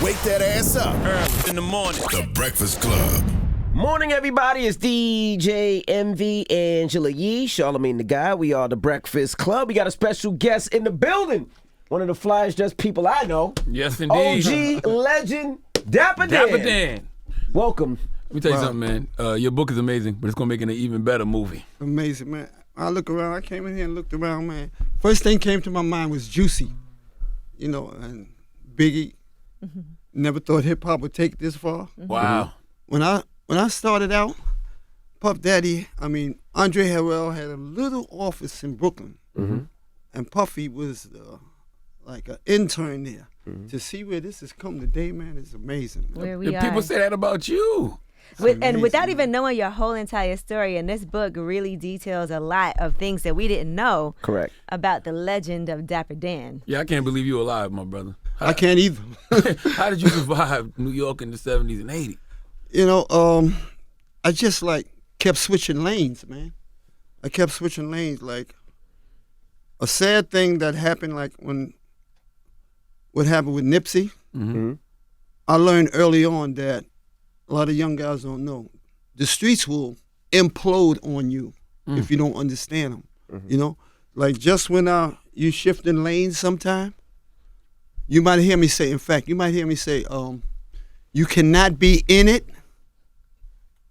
Wake that ass up. Early in the morning. The Breakfast Club. Morning, everybody. It's DJ MV Angela Yee, Charlamagne the Guy. We are the Breakfast Club. We got a special guest in the building. One of the flyest just people I know. Yes, indeed. OG legend, Dapper Dan. Dapper Dan. Welcome. Let me tell you something, man. Your book is amazing, but it's going to make it an even better movie. Amazing, man. I look around. I came in here and looked around, man. First thing came to my mind was Juicy. You know, and Biggie. Mm-hmm. Never thought hip-hop would take this far. Mm-hmm. Wow. When I started out, Puff Daddy, Andre Harrell had a little office in Brooklyn. Mm-hmm. And Puffy was like an intern there. Mm-hmm. To see where this has come today, man, is amazing. Where we are. People say that about you. And without even knowing your whole entire story, and this book really details a lot of things that we didn't know. Correct. About the legend of Dapper Dan. Yeah, I can't believe you're alive, my brother. I can't either. How did you survive New York in the 70s and 80s? You know, I just kept switching lanes, man. I kept switching lanes. Like a sad thing that happened, what happened with Nipsey. Mm-hmm. I learned early on that a lot of young guys don't know. The streets will implode on you if you don't understand them. Mm-hmm. You know, like just when you shifting lanes sometime, you might hear me say, you cannot be in it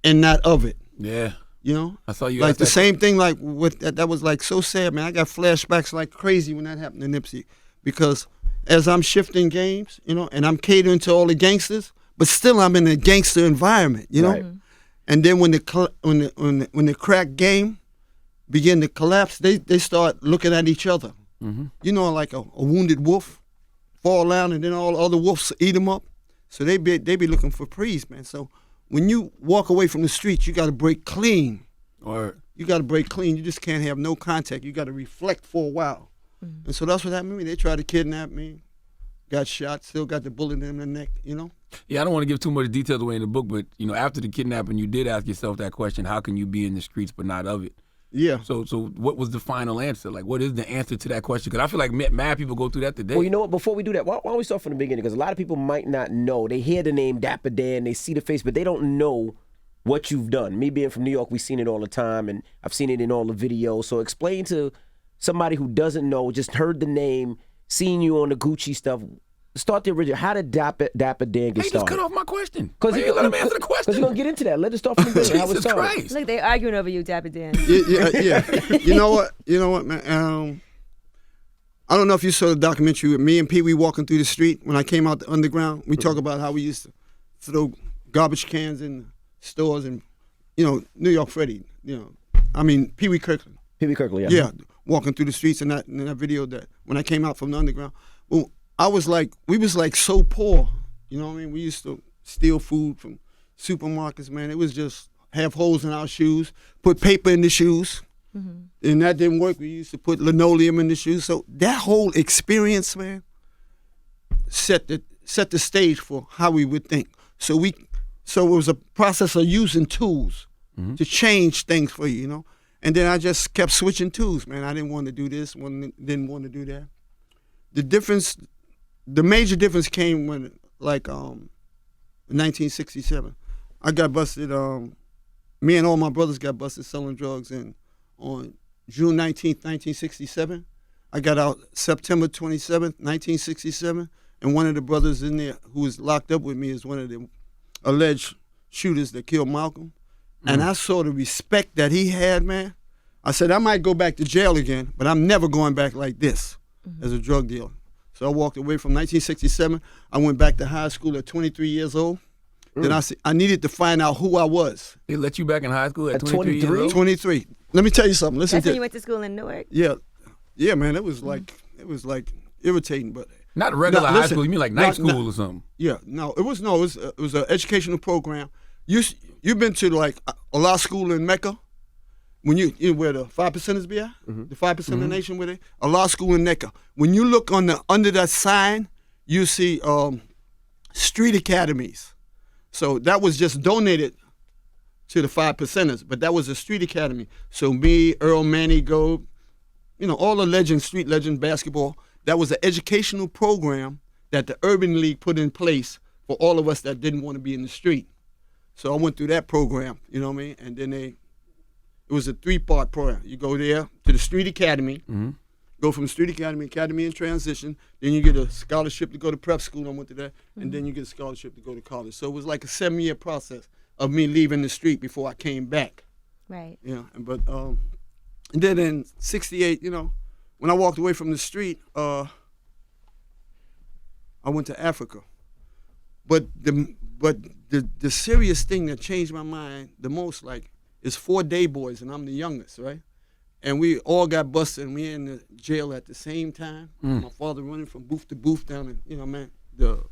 and not of it. Yeah. You know? I saw you like the same thing with that was so sad, man. I got flashbacks like crazy when that happened to Nipsey. Because as I'm shifting games, you know, and I'm catering to all the gangsters, but still I'm in a gangster environment, you know? Right. And then when the crack game began to collapse, they start looking at each other. Mm-hmm. You know, like a wounded wolf fall down and then all the other wolves eat them up. So they be looking for preys, man. So when you walk away from the streets, you got to break clean. You got to break clean. You just can't have no contact. You got to reflect for a while. Mm-hmm. And so that's what happened to me. They tried to kidnap me, got shot, still got the bullet in the neck, you know? Yeah, I don't want to give too much details away in the book, but, you know, after the kidnapping, you did ask yourself that question, how can you be in the streets but not of it? Yeah. So what was the final answer? Like, what is the answer to that question? Because I feel like mad people go through that today. Well, you know what? Before we do that, why don't we start from the beginning? Because a lot of people might not know. They hear the name Dapper Dan, they see the face, but they don't know what you've done. Me being from New York, we've seen it all the time, and I've seen it in all the videos. So explain to somebody who doesn't know, just heard the name, seen you on the Gucci stuff. Start the original. How did Dapper Dan get started? Just cut off my question. Because you let him answer the question. Because you're going to get into that. Let us start from the beginning. How it started. Christ. Look, they arguing over you, Dapper Dan. Yeah. You know what, man? I don't know if you saw the documentary with me and Pee Wee walking through the street when I came out the underground. We talk about how we used to throw garbage cans in stores and, you know, New York Freddie, you know. Pee Wee Kirkland. Pee Wee Kirkland, yeah. Yeah, walking through the streets in that video that when I came out from the underground. Well, we was so poor, you know what I mean? We used to steal food from supermarkets, man. It was just have holes in our shoes, put paper in the shoes, and that didn't work. We used to put linoleum in the shoes. So that whole experience, man, set the stage for how we would think. So it was a process of using tools to change things for you, you know? And then I just kept switching tools, man. I didn't want to do this, didn't want to do that. The major difference came when, in 1967, I got busted. Me and all my brothers got busted selling drugs. And on June 19th, 1967, I got out September 27th, 1967. And one of the brothers in there who was locked up with me is one of the alleged shooters that killed Malcolm. And I saw the respect that he had, man. I said, I might go back to jail again, but I'm never going back like this as a drug dealer. So I walked away from 1967. I went back to high school at 23 years old. Then I needed to find out who I was. They let you back in high school at 23 years old? 23. Let me tell you something. Listen. That's when you went to school in Newark? Yeah, man. It was like irritating, but not regular high school. You mean like night school or something? Yeah, it was an educational program. You've been to like a law school in Mecca. When you where the 5%ers be at, the 5% of the nation where they a law school in Mecca. When you look under that sign, you see street academies. So that was just donated to the 5%ers, but that was a street academy. So me, Earl Manny Gold, all the legends, street legend basketball. That was an educational program that the Urban League put in place for all of us that didn't want to be in the street. So I went through that program, you know what I mean? And then it was a 3-part program. You go there to the Street Academy, go from Street Academy in transition, then you get a scholarship to go to prep school, I went to that, and then you get a scholarship to go to college. So it was like a 7-year process of me leaving the street before I came back. Right. Yeah, but and then in '68, you know, when I walked away from the street, I went to Africa. But the serious thing that changed my mind the most, like, is 4 day boys, and I'm the youngest, right? And we all got busted, and we in the jail at the same time. My father running from booth to booth down in, you know, man, the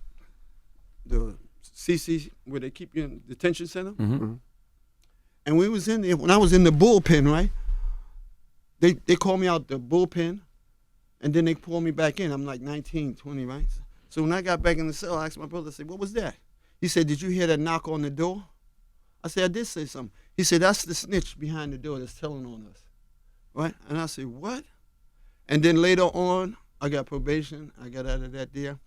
CC, where they keep you in detention center. And we was in there, when I was in the bullpen, right? They called me out the bullpen, and then they pulled me back in. I'm like 19, 20, right? So when I got back in the cell, I asked my brother, I said, what was that? He said, did you hear that knock on the door? I said, I did say something. He said, that's the snitch behind the door that's telling on us, right? And I said, what? And then later on, I got probation. I got out of that there.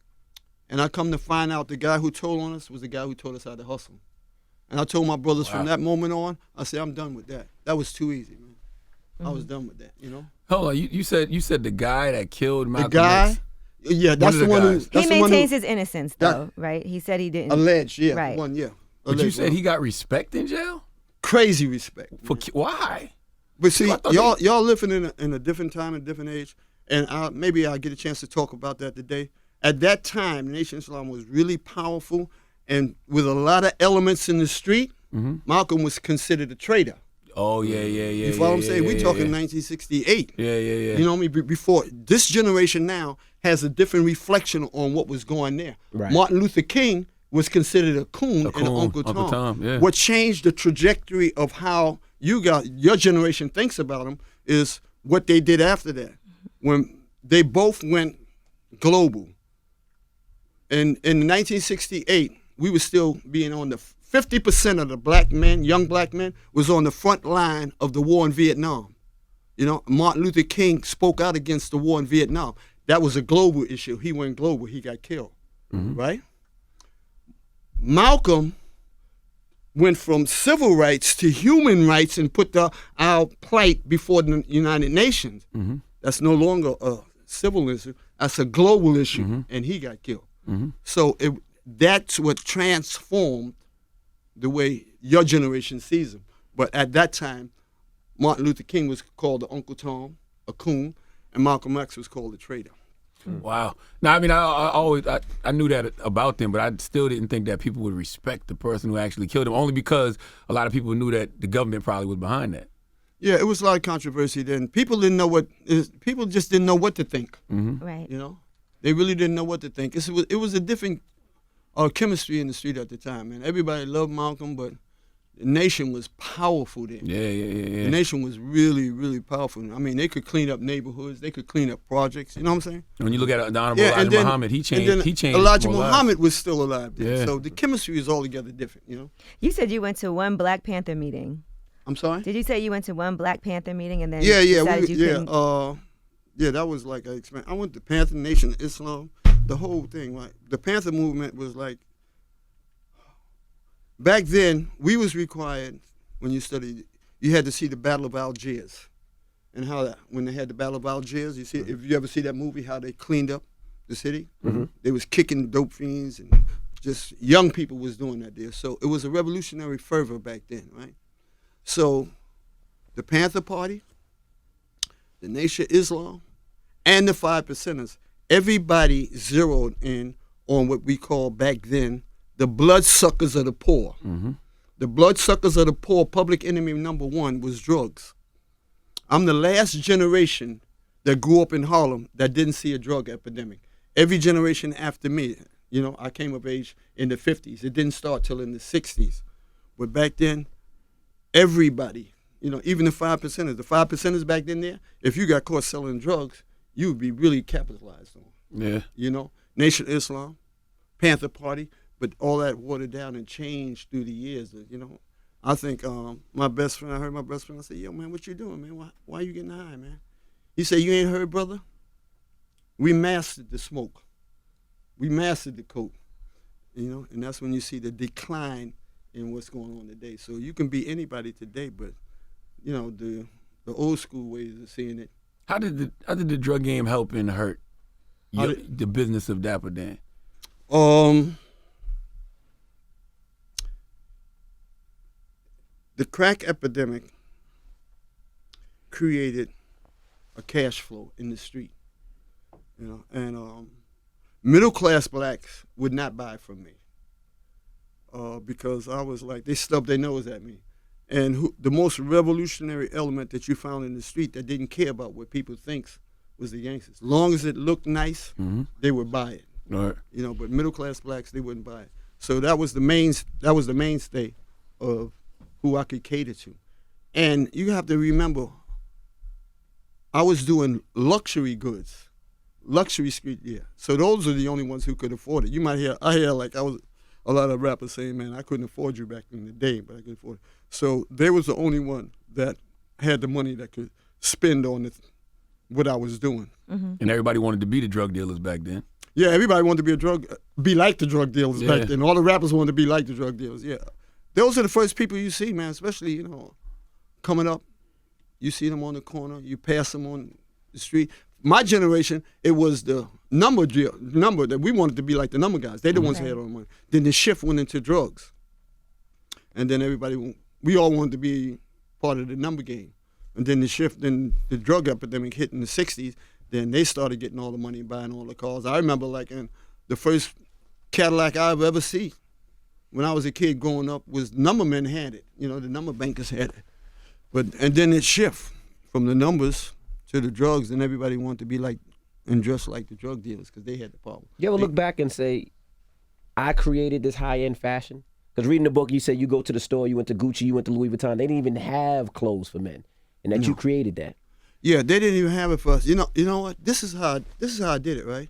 And I come to find out the guy who told on us was the guy who taught us how to hustle. And I told my brothers from that moment on, I said, I'm done with that. That was too easy, man. I was done with that, you know? Hold on, you said the guy that killed Malcolm The guy, X? yeah, that's the one who... He maintains his innocence, though, right? He said he didn't. Alleged, yeah. Right. One, yeah. But you Alleged said one. he got respect in jail? Crazy respect. Why? But see, I thought y'all living in a different time, a different age, and maybe I'll get a chance to talk about that today. At that time, the Nation of Islam was really powerful, and with a lot of elements in the street, Malcolm was considered a traitor. Oh, yeah. You follow what I'm saying? We're talking 1968. Yeah. You know what I mean? Before, this generation now has a different reflection on what was going there. Right. Martin Luther King was considered a coon and an Uncle Tom. Yeah. What changed the trajectory of how your generation thinks about them is what they did after that. When they both went global. And in 1968, we were still being on the 50% of the black men, young black men, was on the front line of the war in Vietnam. You know, Martin Luther King spoke out against the war in Vietnam. That was a global issue. He went global. He got killed, right? Malcolm went from civil rights to human rights and put our plight before the United Nations. That's no longer a civil issue. That's a global issue, and he got killed. So that's what transformed the way your generation sees him. But at that time, Martin Luther King was called the Uncle Tom, a coon, and Malcolm X was called a traitor. Wow. Now, I mean, I knew that about them, but I still didn't think that people would respect the person who actually killed him, only because a lot of people knew that the government probably was behind that. Yeah, it was a lot of controversy then. People just didn't know what to think. Right. You know, they really didn't know what to think. It was a different chemistry in the street at the time, man. Everybody loved Malcolm, but the nation was powerful then. Yeah. The nation was really, really powerful. I mean, they could clean up neighborhoods. They could clean up projects. You know what I'm saying? When you look at the Honorable Elijah Muhammad, he changed. He changed. Elijah more lives. Muhammad was still alive then. Yeah. So the chemistry is altogether different, you know? You said you went to one Black Panther meeting. I'm sorry? Did you say you went to one Black Panther meeting and then Yeah, decided you couldn't? Yeah, that was like an experience. I went to Panther Nation of Islam, the whole thing. Like the Panther movement was like, back then we was required, when you studied, you had to see the Battle of Algiers, and how that, when they had the Battle of Algiers, you see, if you ever see that movie, how they cleaned up the city, they was kicking dope fiends and just young people was doing that there. So it was a revolutionary fervor back then, right? So the Panther Party, the Nation of Islam, and the 5 Percenters, everybody zeroed in on what we call back then the bloodsuckers of the poor. The bloodsuckers of the poor, public enemy number one was drugs. I'm the last generation that grew up in Harlem that didn't see a drug epidemic. Every generation after me, you know, I came of age in the 50s. It didn't start till in the 60s. But back then, everybody, you know, even the 5 Percenters, the 5 Percenters back then there, if you got caught selling drugs, you would be really capitalized on. Yeah. You know, Nation of Islam, Panther Party, but all that watered down and changed through the years. You know, I think my best friend, I heard my best friend, I said, yo, man, what you doing, man? Why you getting high, man? He said, you ain't heard, brother? We mastered the smoke. we mastered the code, and that's when you see the decline in what's going on today. So you can be anybody today, but the old school ways of seeing it. How did the drug game help and hurt the business of Dapper Dan? The crack epidemic created a cash flow in the street, and middle class blacks would not buy from me because I was like, they stubbed their nose at me. And the most revolutionary element that you found in the street that didn't care about what people thinks was the gangsters. As long as it looked nice, they would buy it. Right. But middle class blacks, they wouldn't buy it. So that was the mainstay of who I could cater to. And you have to remember, I was doing luxury goods, luxury street gear. So those are the only ones who could afford it. You might hear, I was a lot of rappers saying, man, I couldn't afford you back in the day, but I could afford it. So they was the only one that had the money that could spend on what I was doing. And everybody wanted to be the drug dealers back then. Yeah, everybody wanted to be like the drug dealers back then. All the rappers wanted to be like the drug dealers, yeah. Those are the first people you see, man, especially, coming up. You see them on the corner, you pass them on the street. My generation, it was the number that we wanted to be like the number guys. They the ones who had all the money. Then the shift went into drugs. And then we all wanted to be part of the number game. And then the drug epidemic hit in the 60s. Then they started getting all the money and buying all the cars. I remember in the first Cadillac I ever see when I was a kid growing up was numbermen had it. The number bankers had it. And then it shift from the numbers to the drugs, and everybody wanted to be like and dress like the drug dealers because they had the power. You ever look back and say, I created this high-end fashion? Because reading the book, you said you go to the store, you went to Gucci, you went to Louis Vuitton. They didn't even have clothes for men, and that you created that. Yeah, they didn't even have it for us. You know what? This is how I did it, right?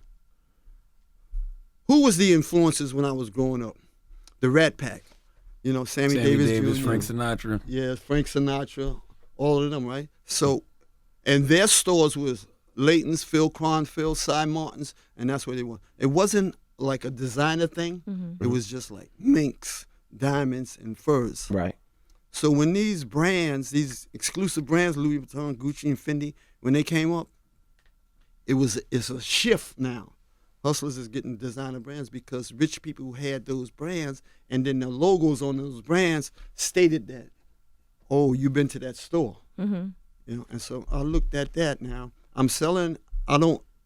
Who was the influences when I was growing up? The Rat Pack. Sammy Davis Jr. Frank Sinatra. Yeah, Frank Sinatra, all of them, right? So, and their stores was Layton's, Phil Cronfield, Cy Martin's, and that's where they were. It wasn't like a designer thing. It was just like minks, diamonds, and furs. Right. So when these brands, these exclusive brands, Louis Vuitton, Gucci, and Fendi, when they came up, it's a shift now. Hustlers is getting designer brands because rich people who had those brands, and then the logos on those brands stated that, oh, you've been to that store. And so I looked at that now. I'm selling,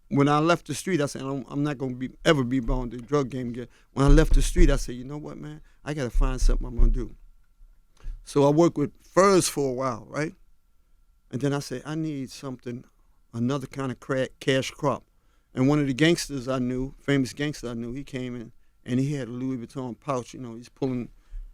when I left the street, I said, I'm not going to ever be bound to the drug game again. When I left the street, I said, you know what, man? I got to find something I'm going to do. So I worked with furs for a while, right? And then I said, I need something, another kind of cash crop. And one of the gangsters I knew, famous gangster I knew, he came in and he had a Louis Vuitton pouch. He's pulling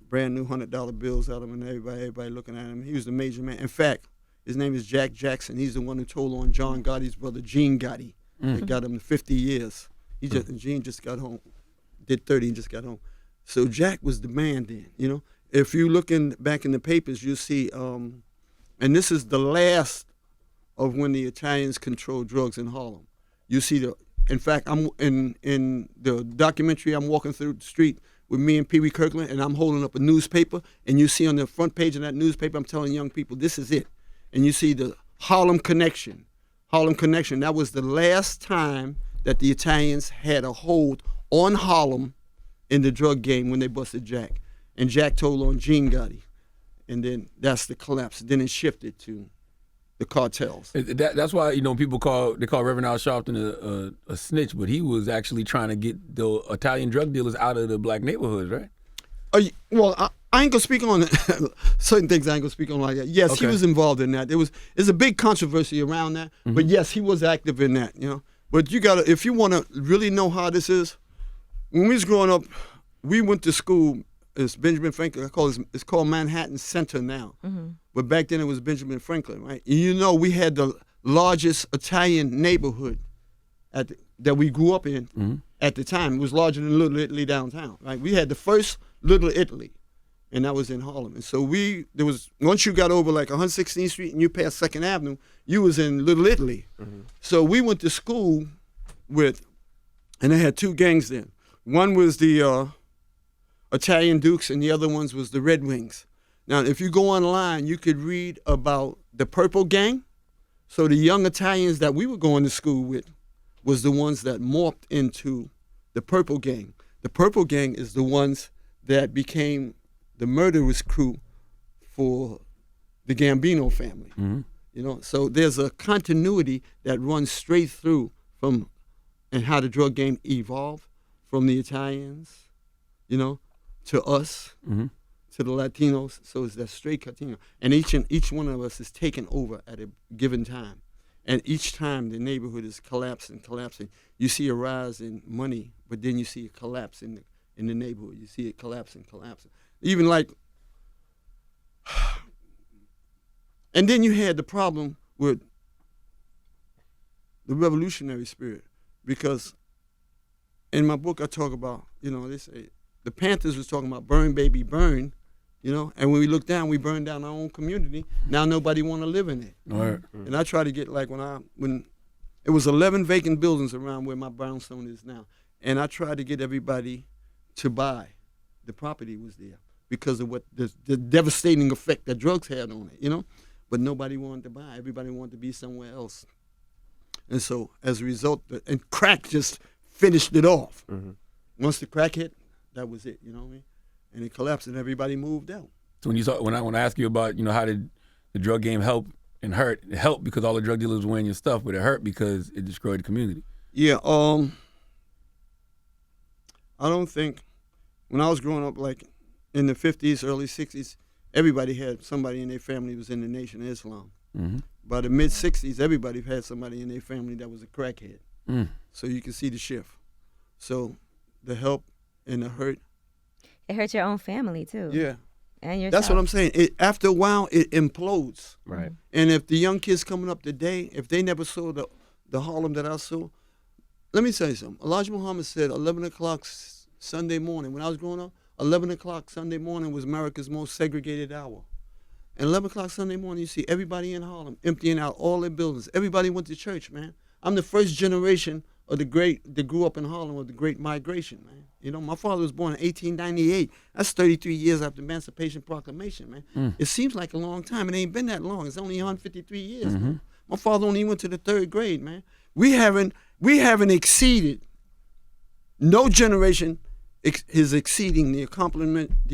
brand new $100 bills out of him, and everybody looking at him. He was the major man. In fact, his name is Jack Jackson. He's the one who told on John Gotti's brother, Gene Gotti. That got him 50 years. Gene just got home, did 30 and just got home. So Jack was the man then, If you look back in the papers, you'll see, and this is the last of when the Italians controlled drugs in Harlem. You see in fact, I'm in the documentary, I'm walking through the street with me and Pee Wee Kirkland, and I'm holding up a newspaper, and you see on the front page of that newspaper, I'm telling young people, this is it. And you see the Harlem Connection. Harlem Connection, that was the last time that the Italians had a hold on Harlem in the drug game when they busted Jack. And Jack told on Gene Gotti. And then that's the collapse. Then it shifted to the cartels. That's why people call Reverend Al Sharpton a snitch, but he was actually trying to get the Italian drug dealers out of the black neighborhoods, right? Well, I ain't gonna speak on certain things. I ain't gonna speak on like that. Yes, okay. He was involved in that. There's a big controversy around that, but yes, he was active in that. But you gotta, if you want to really know how this is, when we was growing up, we went to school. It's Benjamin Franklin. It's called Manhattan Center now. But back then it was Benjamin Franklin, right? And we had the largest Italian neighborhood that we grew up in at the time. It was larger than Little Italy downtown, right? We had the first Little Italy, and that was in Harlem. And so once you got over like 116th Street and you passed 2nd Avenue, you was in Little Italy. So we went to school with And they had two gangs then. One was the Italian Dukes, and the other ones was the Red Wings. Now, if you go online, you could read about the Purple Gang. So the young Italians that we were going to school with was the ones that morphed into the Purple Gang. The Purple Gang is the ones that became the murderous crew for the Gambino family. Mm-hmm. You know, so there's a continuity that runs straight through from and how the drug game evolved from the Italians, you know, to us, Mm-hmm. to the Latinos. So it's that straight continuum. And each one of us is taken over at a given time. And each time the neighborhood is collapsing. You see a rise in money, but then you see a collapse in the neighborhood. You see it collapsing. Even like, and then you had the problem with the revolutionary spirit, because in my book I talk about, you know, they say the Panthers was talking about burn, baby, burn, you know, and when we look down, we burn down our own community. Now nobody want to live in it. Right. And I try to get, like, when it was 11 vacant buildings around where my brownstone is now, and I tried to get everybody to buy. The property was there because of what the devastating effect that drugs had on it, you know, but nobody wanted to buy. Everybody wanted to be somewhere else. And so as a result, and crack just finished it off. Mm-hmm. Once the crack hit, that was it, you know what I mean? And it collapsed and everybody moved out. So when I ask you about, you know, how did the drug game help and hurt? It helped because all the drug dealers were wearing your stuff, but it hurt because it destroyed the community. Yeah, I don't think, when I was growing up, like in the 50s, early 60s, everybody had somebody in their family who was in the Nation of Islam. Mm-hmm. By the mid 60s, everybody had somebody in their family that was a crackhead. Mm. So you can see the shift. So the help and the hurt. It hurt your own family too. Yeah. And yourself. That's what I'm saying. After a while, it implodes. Right. And if the young kids coming up today, if they never saw the Harlem that I saw, let me tell you something. Elijah Muhammad said 11 o'clock Sunday morning. When I was growing up, 11 o'clock Sunday morning was America's most segregated hour. And 11 o'clock Sunday morning, you see everybody in Harlem emptying out all their buildings. Everybody went to church, man. I'm the first generation of that grew up in Harlem with the Great Migration, man. You know, my father was born in 1898. That's 33 years after Emancipation Proclamation, man. Mm. It seems like a long time. It ain't been that long. It's only 153 years, Mm-hmm. man. My father only went to the 3rd grade, man. We haven't exceeded, no generation is exceeding the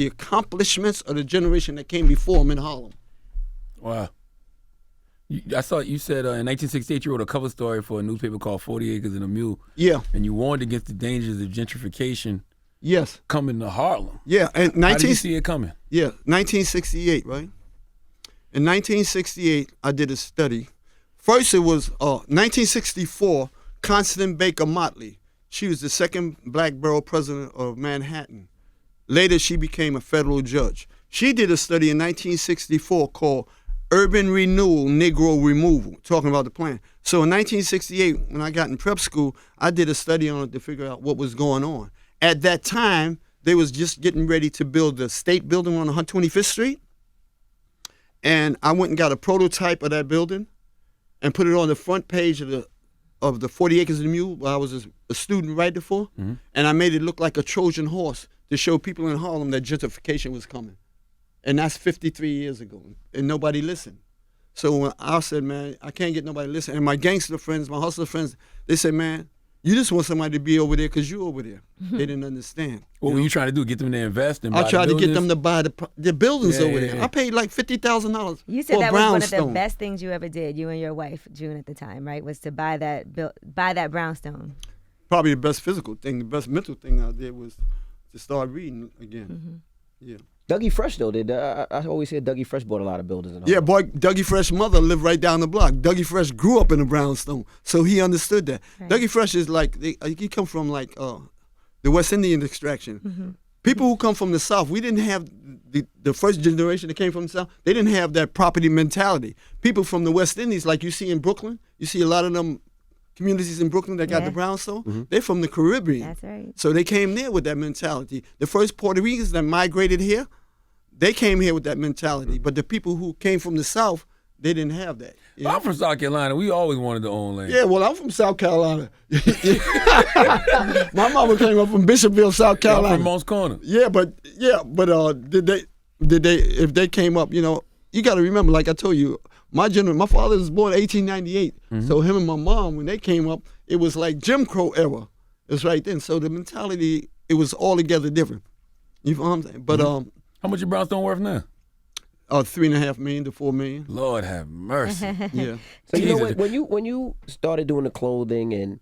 accomplishments of the generation that came before him in Harlem. Wow. I saw you said in 1968 you wrote a cover story for a newspaper called 40 Acres and a Mule. Yeah. And you warned against the dangers of gentrification Yes. coming to Harlem. Yeah. And How did you see it coming? Yeah, 1968, right? In 1968, I did a study. First, it was 1964, Constance Baker Motley. She was the second black borough president of Manhattan. Later, she became a federal judge. She did a study in 1964 called Urban Renewal, Negro Removal, talking about the plan. So in 1968, when I got in prep school, I did a study on it to figure out what was going on. At that time, they was just getting ready to build the state building on 125th Street. And I went and got a prototype of that building and put it on the front page of the 40 Acres and a Mule, where I was a student writer for. Mm-hmm. And I made it look like a Trojan horse to show people in Harlem that gentrification was coming. And that's 53 years ago, and nobody listened. So when I said, man, I can't get nobody to listen. And my gangster friends, my hustler friends, they said, man, you just want somebody to be over there because you're over there. They didn't understand. What were you trying to do? Get them to invest and buy I tried the to get them buildings? to buy the buildings Yeah, over yeah, there. yeah. I paid like $50,000 You said for that a was one of brownstone. the best things you ever did, you and your wife, June, at the time, right? Was to buy that brownstone. Probably the best physical thing, the best mental thing I did was to start reading again. Mm-hmm. Yeah. Dougie Fresh though did. I always said Dougie Fresh bought a lot of buildings. And all Yeah, boy, Dougie Fresh's mother lived right down the block. Dougie Fresh grew up in a brownstone, so he understood that. Right. Dougie Fresh is like, he come from like the West Indian extraction. Mm-hmm. People who come from the South, we didn't have, the first generation that came from the South, they didn't have that property mentality. People from the West Indies, like you see in Brooklyn, you see a lot of them communities in Brooklyn that got Yeah. the brownstone, they're from the Caribbean. That's right. So they came there with that mentality. The first Puerto Ricans that migrated here, they came here with that mentality. But the people who came from the South, they didn't have that. You know? I'm from South Carolina. We always wanted to own land. Yeah, well, I'm from South Carolina. My mama came up from Bishopville, South I'm Carolina. from Moncks Corner. Did they if they came up, you know, you got to remember, like I told you, my father was born in 1898. So him and my mom, when they came up, it was like Jim Crow era. It's right then. So the mentality, it was altogether different. You know what I'm saying? But How much your brownstone worth now? $3.5 million to $4 million. Lord have mercy. Yeah. So you know Jesus. what, when you started doing the clothing and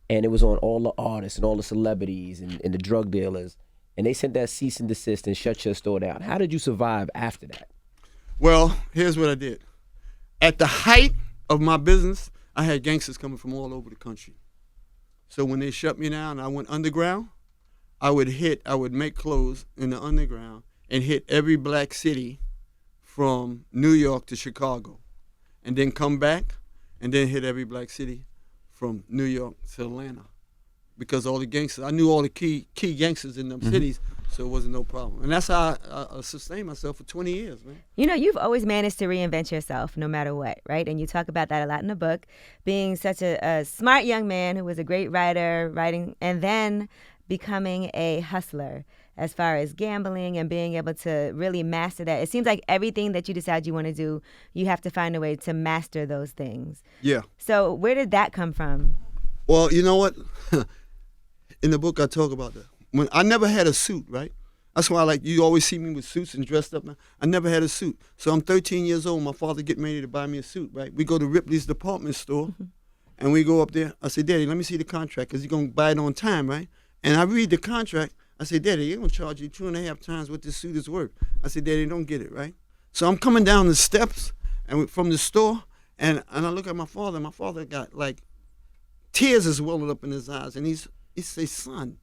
it was on all the artists and all the celebrities and the drug dealers, and they sent that cease and desist and shut your store down, how did you survive after that? Well, here's what I did. At the height of my business, I had gangsters coming from all over the country. So when they shut me down, I went underground. I would make clothes in the underground and hit every black city from New York to Chicago, and then come back and then hit every black city from New York to Atlanta, because all the gangsters, I knew all the key gangsters in them cities, so it wasn't no problem. And that's how I sustained myself for 20 years, man. You know, you've always managed to reinvent yourself no matter what, right? And you talk about that a lot in the book, being such a smart young man who was a great writer, writing, and then becoming a hustler as far as gambling and being able to really master that. It seems like everything that you decide you want to do, you have to find a way to master those things. Yeah. So where did that come from? Well, you know what? In the book, I talk about that. When I never had a suit, right? That's why, like, you always see me with suits and dressed up. I never had a suit. So I'm 13 years old. My father getting ready to buy me a suit, right? We go to Ripley's department store, and we go up there. I say, Daddy, let me see the contract, because you're going to buy it on time, right? And I read the contract. I say, Daddy, they're going to charge you 2.5 times what this suit is worth. I say, Daddy, don't get it, right? So I'm coming down the steps from the store, and I look at my father. My father got, like, tears is welling up in his eyes. And he say, son,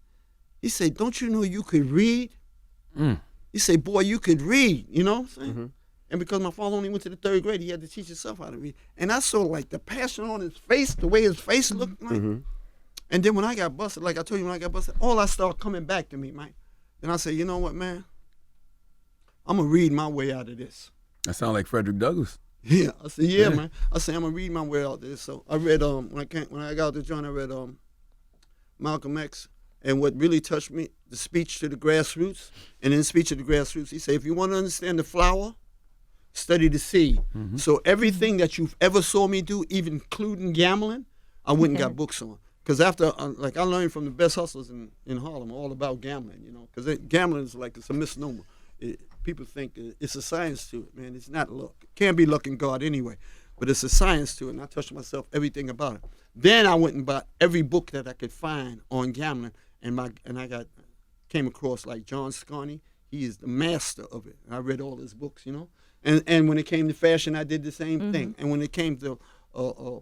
he say, don't you know you could read? He say, boy, you could read, you know what I'm saying? And because my father only went to the 3rd grade, he had to teach himself how to read. And I saw, like, the passion on his face, the way his face looked like. And then when I got busted, like I told you, when I got busted, all I started coming back to me, man. And I said, you know what, man? I'm going to read my way out of this. That sounds like Frederick Douglass. Yeah. I said, yeah, man. I said, I'm going to read my way out of this. So I read, when I got out the joint, I read Malcolm X. And what really touched me, the speech to the grassroots. And in the speech to the grassroots, he said, if you want to understand the flower, study the seed. So everything that you've ever saw me do, even including gambling, I went and got books on. Because after, like, I learned from the best hustlers in Harlem all about gambling, you know. Because gambling is like, it's a misnomer. People think it's a science to it, man. It's not luck. It can't be luck in God anyway. But it's a science to it, and I touched myself everything about it. Then I went and bought every book that I could find on gambling, and I came across, like, John Scarney. He is the master of it. And I read all his books, you know. And when it came to fashion, I did the same thing. And when it came to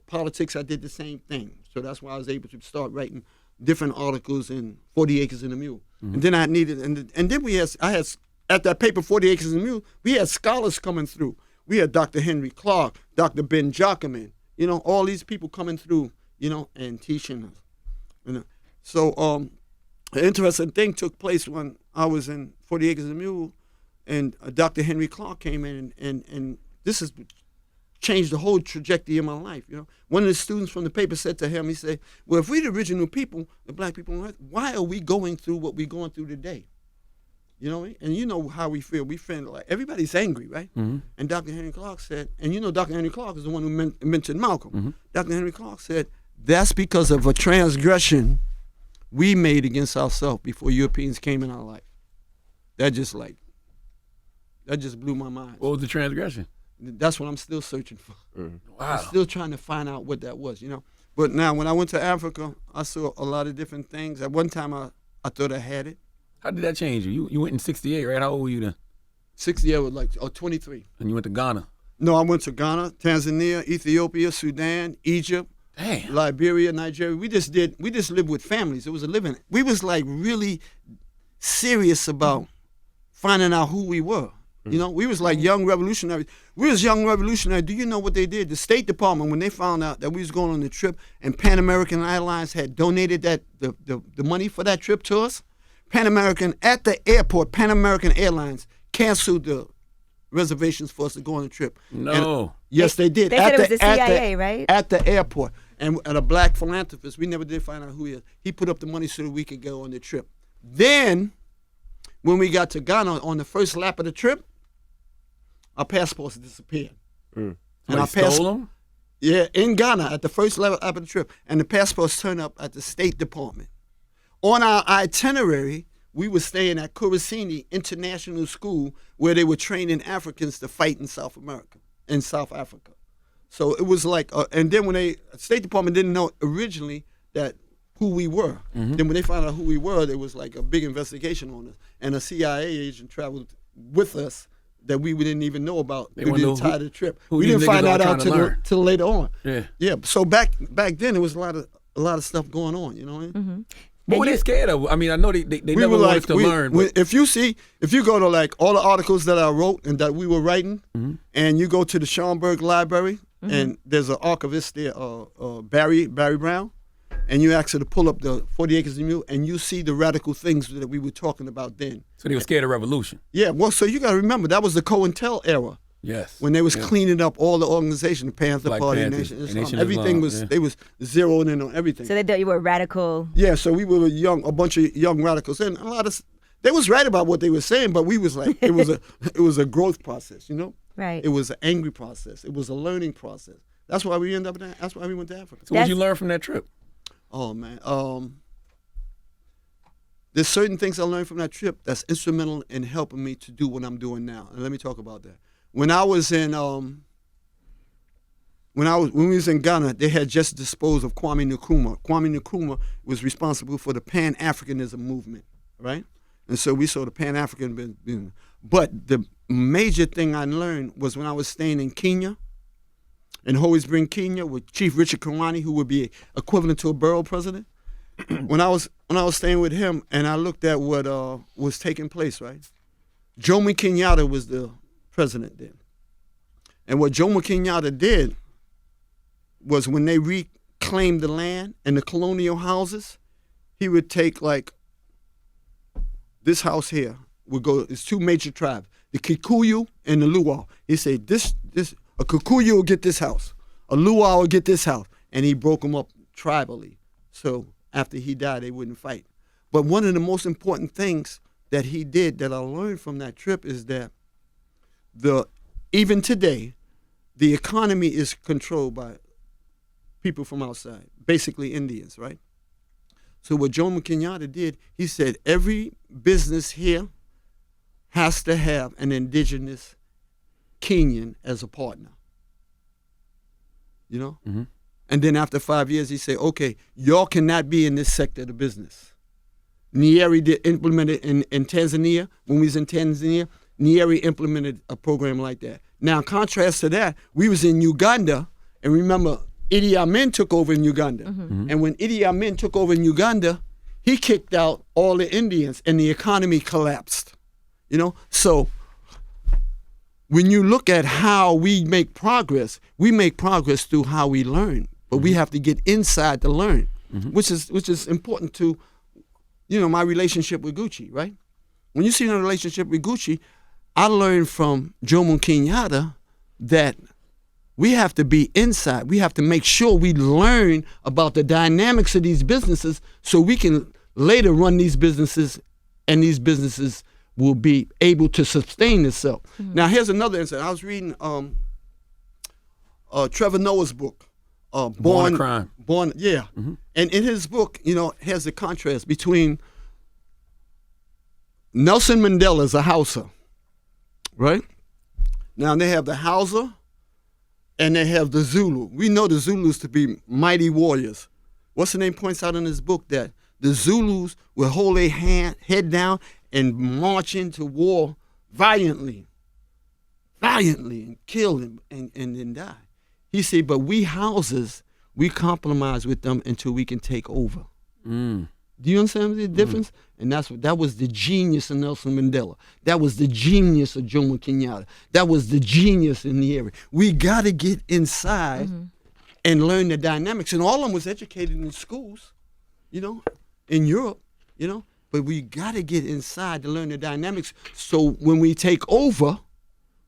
politics, I did the same thing. So that's why I was able to start writing different articles in 40 Acres and a Mule. And then I had at that paper, 40 Acres and a Mule, we had scholars coming through. We had Dr. Henry Clark, Dr. Ben Jockerman, you know, all these people coming through, you know, and teaching us. You know. So an interesting thing took place when I was in 40 Acres and a Mule, and Dr. Henry Clark came in, and this has changed the whole trajectory of my life, you know. One of the students from the paper said to him, he said, well, if we're the original people, the black people on earth, why are we going through what we're going through today? You know, and you know how we feel. We feel like everybody's angry, right? And Dr. Henry Clark said, and you know Dr. Henry Clark is the one who mentioned Malcolm. Dr. Henry Clark said, that's because of a transgression we made against ourselves before Europeans came in our life. That just blew my mind. What was the transgression? That's what I'm still searching for. Wow. I'm still trying to find out what that was, you know. But now, when I went to Africa, I saw a lot of different things. At one time, I thought I had it. How did that change you? You went in 68, right? How old were you then? 60, I was like 23. And you went to Ghana. No, I went to Ghana, Tanzania, Ethiopia, Sudan, Egypt, Damn. Liberia, Nigeria. We just lived with families. It was a living. We was like really serious about finding out who we were. You know, we was like young revolutionaries. We was young revolutionaries. Do you know what they did? The State Department, when they found out that we was going on the trip and Pan American Airlines had donated the money for that trip to us, at the airport, Pan American Airlines canceled reservations for us to go on a trip. No. And, yes, they did. They said it was the CIA, right? At the airport. And a black philanthropist, we never did find out who he is. He put up the money so that we could go on the trip. Then, when we got to Ghana on the first lap of the trip, our passports disappeared. And our Stole them? Yeah, in Ghana at the first lap of the trip. And the passports turned up at the State Department. On our itinerary, we were staying at Kurasini International School where they were training Africans to fight in South Africa. So it was like, and then when State Department didn't know originally that who we were. Then when they found out who we were, there was like a big investigation on us. And a CIA agent traveled with us that we didn't even know about through the entire trip. We didn't find that out till later on. Yeah. So back then, there was a lot of stuff going on. You know what I mean? But what are they scared of? I mean, I know they never wanted us to learn. But if you go to like all the articles that I wrote and that we were writing, and you go to the Schomburg Library, and there's an archivist there, Barry Brown, and you ask her to pull up the 40 Acres of Mule, and you see the radical things that we were talking about then. So they were scared of revolution. Yeah, well, so you got to remember, that was the COINTEL era. Yes. When they was cleaning up all the organization, the Panther Black Party, Panthers, Nation Islam, Nation everything Islam, was, yeah. they was zeroing in on everything. So they thought you were radical. Yeah, so we were a bunch of young radicals, and they was right about what they were saying, but we was like, it was a growth process, you know? Right. It was an angry process. It was a learning process. That's why we that's why we went to Africa. So what did you learn from that trip? Oh man, there's certain things I learned from that trip that's instrumental in helping me to do what I'm doing now. And let me talk about that. When I was in when we was in Ghana, they had just disposed of Kwame Nkrumah. Kwame Nkrumah was responsible for the Pan-Africanism movement, right? And so we saw the Pan-African. But the major thing I learned was when I was staying in Kenya, in Holy Spring, Kenya, with Chief Richard Kiwani, who would be equivalent to a borough president. When I was staying with him, and I looked at what was taking place, right? Jomo Kenyatta was the president then, and what Jomo Kenyatta did was when they reclaimed the land and the colonial houses, he would take like this house here would go. It's two major tribes, the Kikuyu and the Luo. He said a Kikuyu will get this house, a Luo will get this house, and he broke them up tribally. So after he died, they wouldn't fight. But one of the most important things that he did that I learned from that trip is that even today, the economy is controlled by people from outside, basically Indians, right? So what Jomo Kenyatta did, he said every business here has to have an indigenous Kenyan as a partner. You know? Mm-hmm. And then after 5 years, he said, okay, y'all cannot be in this sector of the business. Nyeri did implement it in Tanzania. When we was in Tanzania, Nyeri implemented a program like that. Now, in contrast to that, we was in Uganda, and remember, Idi Amin took over in Uganda. Mm-hmm. And when Idi Amin took over in Uganda, he kicked out all the Indians, and the economy collapsed. You know? So when you look at how we make progress through how we learn. But we have to get inside to learn, which is important to, my relationship with Gucci, right? When you see my relationship with Gucci, I learned from Jomo Kenyatta that we have to be inside. We have to make sure we learn about the dynamics of these businesses so we can later run these businesses, and these businesses will be able to sustain themselves. Mm-hmm. Now, here's another incident. I was reading Trevor Noah's book. Born Crime. Yeah. Mm-hmm. And in his book, has the contrast between Nelson Mandela as a Hausa, right? Now they have the Hausa and they have the Zulu. We know the Zulus to be mighty warriors. What's the name points out in his book that the Zulus will hold their head down and march into war valiantly, and kill and then die. He said, but we Hausas, we compromise with them until we can take over. Mm. Do you understand the difference? And that was the genius of Nelson Mandela. That was the genius of Jomo Kenyatta. That was the genius in the area. We got to get inside and learn the dynamics. And all of them was educated in schools, in Europe, But we got to get inside to learn the dynamics. So when we take over,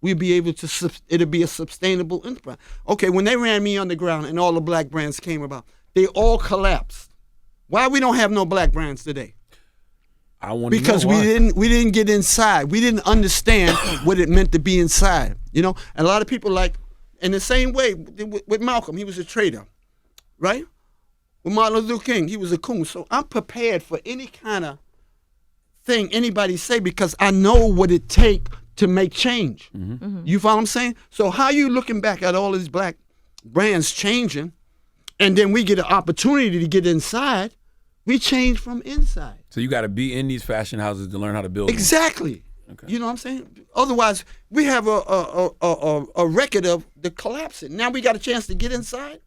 we'd be able to, it'd be a sustainable enterprise. Okay, when they ran me underground and all the black brands came about, they all collapsed. Why we don't have no black brands today? I want to know Because why. we didn't get inside. We didn't understand what it meant to be inside. You know, and a lot of people like, in the same way with Malcolm, he was a traitor, right? With Martin Luther King, he was a coon. So I'm prepared for any kind of thing anybody say because I know what it take to make change. You follow what I'm saying? So how you looking back at all these black brands changing, and then we get an opportunity to get inside, we change from inside. So you got to be in these fashion houses to learn how to build them. Exactly. Okay. You know what I'm saying? Otherwise, we have a record of the collapsing. Now we got a chance to get inside.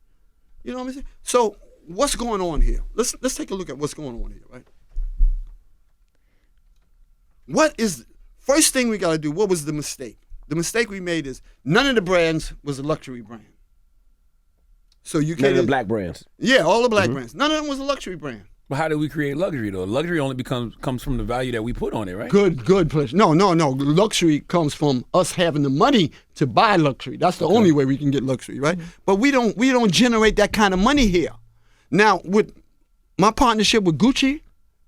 You know what I'm saying? So what's going on here? Let's take a look at what's going on here, right? What is first thing we got to do? What was the mistake? The mistake we made is none of the brands was a luxury brand. So you None of can't. the black brands. Yeah, all the black brands. None of them was a luxury brand. But how do we create luxury though? Luxury only comes from the value that we put on it, right? Good pleasure. No. Luxury comes from us having the money to buy luxury. That's the only way we can get luxury, right? But we don't generate that kind of money here. Now, with my partnership with Gucci,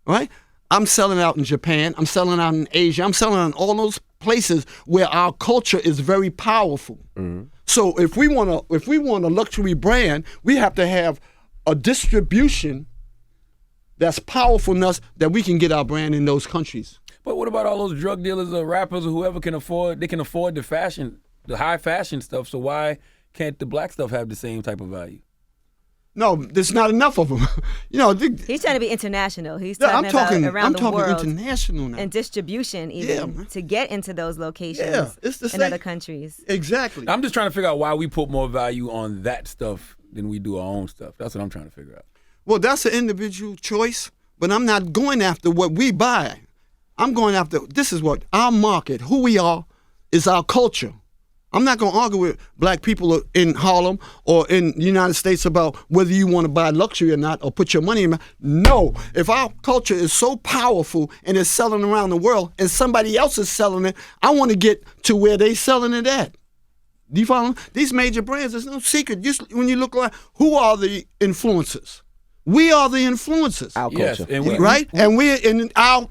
right? I'm selling out in Japan. I'm selling out in Asia. I'm selling out in all those places where our culture is very powerful. So if we want a luxury brand, we have to have a distribution that's powerful enough that we can get our brand in those countries. But what about all those drug dealers or rappers or whoever can afford the fashion, the high fashion stuff, so why can't the black stuff have the same type of value? No, there's not enough of them. You know, He's trying to be international. He's yeah, talking about around the world international now. and distribution even man. to get into those locations Yeah, it's the in same. other countries. Exactly. I'm just trying to figure out why we put more value on that stuff than we do our own stuff. That's what I'm trying to figure out. Well, that's an individual choice, but I'm not going after what we buy. I'm going after, this is what our market, who we are, is our culture. I'm not going to argue with black people in Harlem or in the United States about whether you want to buy luxury or not or put your money in. No. If our culture is so powerful and it's selling around the world and somebody else is selling it, I want to get to where they selling it at. Do you follow? These major brands, there's no secret. Just when you look like, who are the influencers? We are the influencers. Our Yes, culture. and we, Right? And our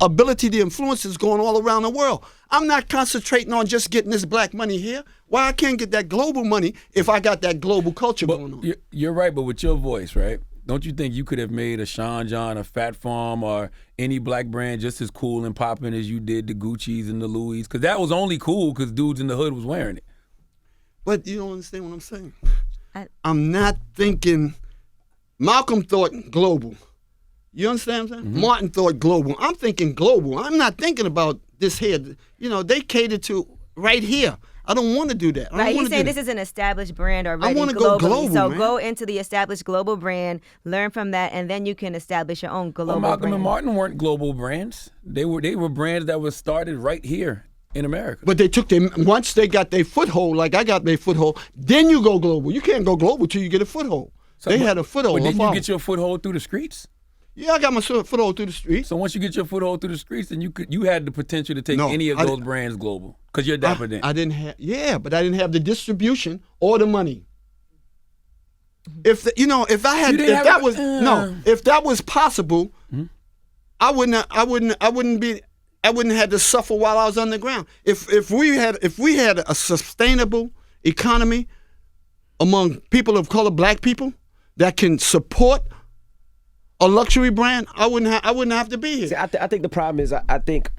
ability to influence is going all around the world. I'm not concentrating on just getting this black money here. Why I can't get that global money if I got that global culture going on? You're right, but with your voice, right? Don't you think you could have made a Sean John, a Fat Farm, or any black brand just as cool and popping as you did the Gucci's and the Louis? Because that was only cool because dudes in the hood was wearing it. But you don't understand what I'm saying. I'm not thinking. Malcolm thought global. You understand what I'm saying? Martin thought global. I'm thinking global. I'm not thinking about this here. You know, they cater to right here. I don't want to do that. I don't Right, wanna he's saying do this is an established brand already wanna globally. go global, so man. go into the established global brand, learn from that, and then you can establish your own global Well, Malcolm brand. and Martin weren't global brands. They were brands that were started right here in America. But they took them, once they got their foothold, like I got their foothold, then you go global. You can't go global till you get a foothold. They had a foothold. But didn't no you problem. get your foothold through the streets? Yeah, I got my foothold through the streets. So once you get your foothold through the streets, then you had the potential to take No, any of I those di- brands global because you're Dapper Dan. I didn't have, but I didn't have the distribution or the money. If I had, You didn't if have that it- was if that was possible, I wouldn't have to suffer while I was underground. If we had a sustainable economy among people of color, black people that can support a luxury brand, I wouldn't have to be here. See, I think the problem is I think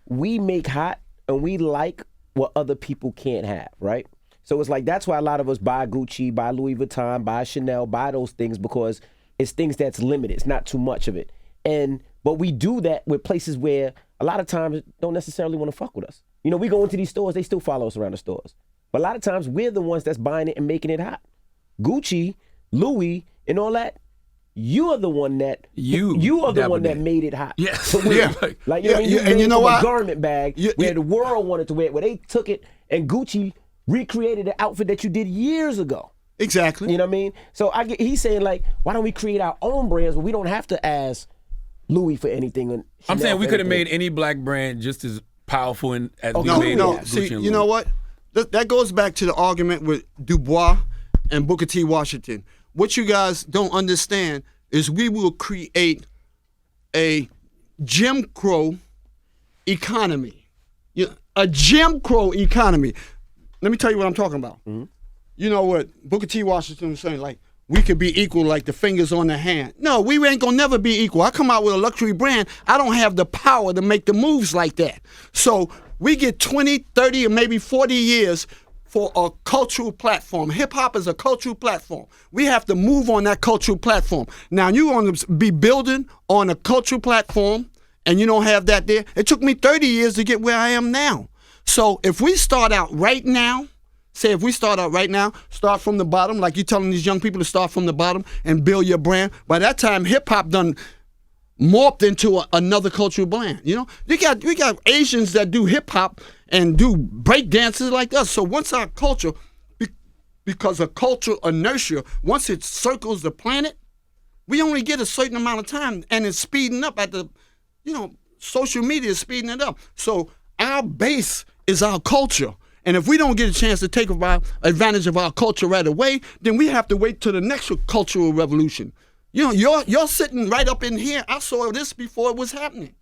we make hot and we like what other people can't have, right? So it's like that's why a lot of us buy Gucci, buy Louis Vuitton, buy Chanel, buy those things because it's things that's limited. It's not too much of it. But we do that with places where a lot of times don't necessarily want to fuck with us. You know, we go into these stores, they still follow us around the stores. But a lot of times we're the ones that's buying it and making it hot. Gucci, Louis, and all that. You are the one that you are the Dapper one that Dan. made it hot. Yes. So we- Yeah. like you know what I mean? Yeah, and made you it know from what? a garment bag You- where you- the world wanted to wear it, where they took it and Gucci recreated the outfit that you did years ago. Exactly. You know what I mean? So he's saying like, why don't we create our own brands where we don't have to ask Louis for anything? And I'm Chanel saying we for could have anything. made any black brand just as powerful as we No, made no. Gucci See, and you know Louis. what? That goes back to the argument with Du Bois and Booker T. Washington. What you guys don't understand is we will create a Jim Crow economy. A Jim Crow economy. Let me tell you what I'm talking about. Mm-hmm. You know what Booker T. Washington was saying, like, we could be equal like the fingers on the hand. No, we ain't gonna never be equal. I come out with a luxury brand, I don't have the power to make the moves like that. So we get 20, 30, or maybe 40 years for a cultural platform. Hip hop is a cultural platform. We have to move on that cultural platform. Now you want to be building on a cultural platform and you don't have that there. It took me 30 years to get where I am now. So if we start out right now, start from the bottom, like you're telling these young people to start from the bottom and build your brand. By that time, hip hop done morphed into another cultural brand. You know, we got Asians that do hip hop and do break dances like us. So once our culture, because of cultural inertia, once it circles the planet, we only get a certain amount of time, and it's speeding up at the, social media is speeding it up. So our base is our culture. And if we don't get a chance to take advantage of our culture right away, then we have to wait till the next cultural revolution. You're sitting right up in here. I saw this before it was happening.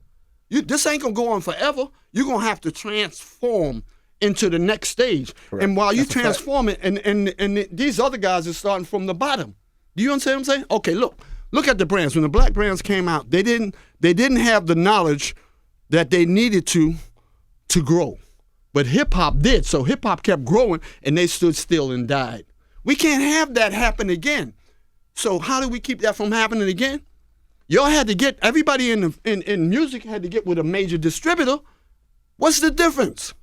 This ain't gonna go on forever. You're gonna have to transform into the next stage. Correct. And while you transform it, and these other guys are starting from the bottom. Do you understand what I'm saying? Okay, look at the brands. When the black brands came out, they didn't have the knowledge that they needed to grow. But hip-hop did, so hip-hop kept growing, and they stood still and died. We can't have that happen again. So how do we keep that from happening again? Y'all had to get, everybody in music had to get with a major distributor. What's the difference?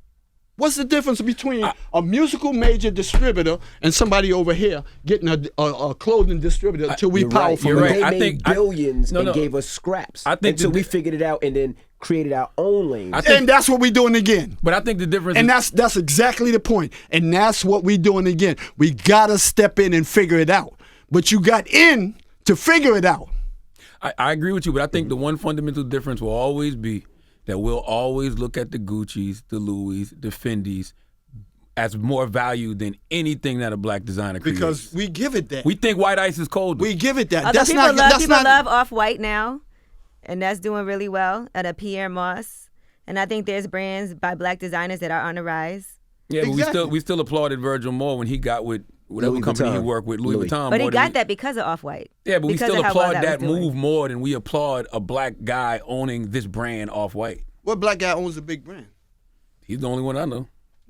What's the difference between a musical major distributor and somebody over here getting a clothing distributor until we powerful? You're right. They made billions and gave us scraps until we figured it out and then created our own lane. And that's what we're doing again. But I think the difference and that's exactly the point. And that's what we're doing again. We got to step in and figure it out. But you got in to figure it out. I agree with you, but I think the one fundamental difference will always be that we'll always look at the Gucci's, the Louis, the Fendi's as more value than anything that a black designer creates. Because we give it that. We think white ice is cold. We give it that. Although people love Off-White now, and that's doing really well at a Pierre Moss. And I think there's brands by black designers that are on the rise. Yeah, but we still applauded Virgil more when he got with whatever company he worked with, Louis Vuitton. But he got that because of Off-White. Yeah, but we still applaud that move more than we applaud a black guy owning this brand Off-White. What black guy owns a big brand? He's the only one I know.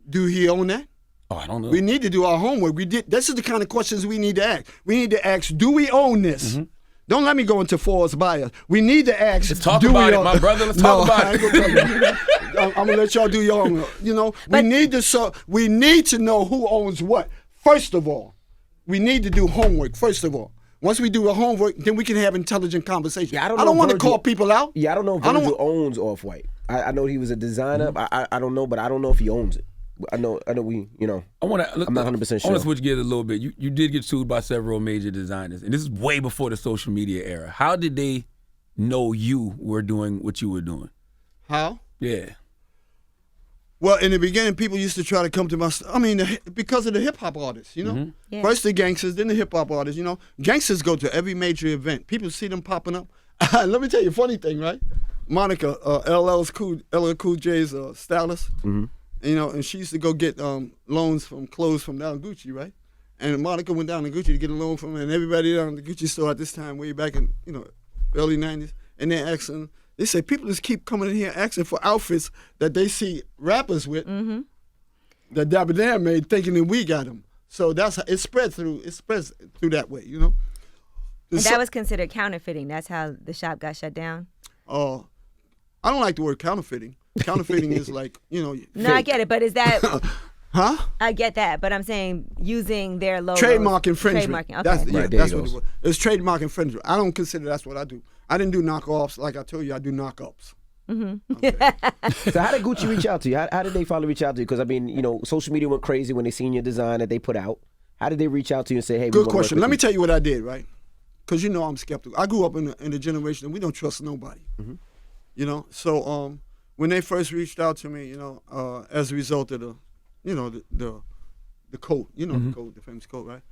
Do he own that? Oh, I don't know. We need to do our homework. This is the kind of questions we need to ask. We need to ask, do we own this? Mm-hmm. Don't let me go into false bias. We need to ask, let's talk about it, my brother. Let's talk about it. I'm going to let y'all do your own. We need to know who owns what. First of all, we need to do homework, first of all. Once we do the homework, then we can have intelligent conversation. Yeah, I don't want to call people out. Yeah, I don't know if Virgil owns Off-White. I know he was a designer. Mm-hmm. I don't know, but I don't know if he owns it. I know we, I'm not 100% sure. I want to switch gears a little bit. You did get sued by several major designers, and this is way before the social media era. How did they know you were doing what you were doing? How? Yeah. Well, in the beginning, people used to try to come to my because of the hip-hop artists, Mm-hmm. Yeah. First the gangsters, then the hip-hop artists, Gangsters go to every major event. People see them popping up. Let me tell you a funny thing, right? Monica, LL Cool J's stylist, mm-hmm. And she used to go get loans from clothes from down Gucci, right? And Monica went down to Gucci to get a loan from her, and everybody down at the Gucci store at this time, way back in, early 90s, and they're asking, they say people just keep coming in here asking for outfits that they see rappers with, mm-hmm. that Dapper Dan made, thinking that we got them. So that's how it spreads through that way, And that was considered counterfeiting. That's how the shop got shut down. I don't like the word counterfeiting. Counterfeiting is like, No, fake. I get it, but is that... Huh? I get that, but I'm saying using their logo. Trademark infringement. Okay. That's what it was. It's trademark infringement. I don't consider that's what I do. I didn't do knockoffs. Like I told you, I do knockups. Mm-hmm. Okay. So how did Gucci reach out to you? How did they finally reach out to you? Because, social media went crazy when they seen your design that they put out. How did they reach out to you and say, hey, good question. Let me tell you what I did, right? Because I'm skeptical. I grew up in a generation and we don't trust nobody. Mm-hmm. So when they first reached out to me, as a result of the, the coat, the coat, the famous coat, right?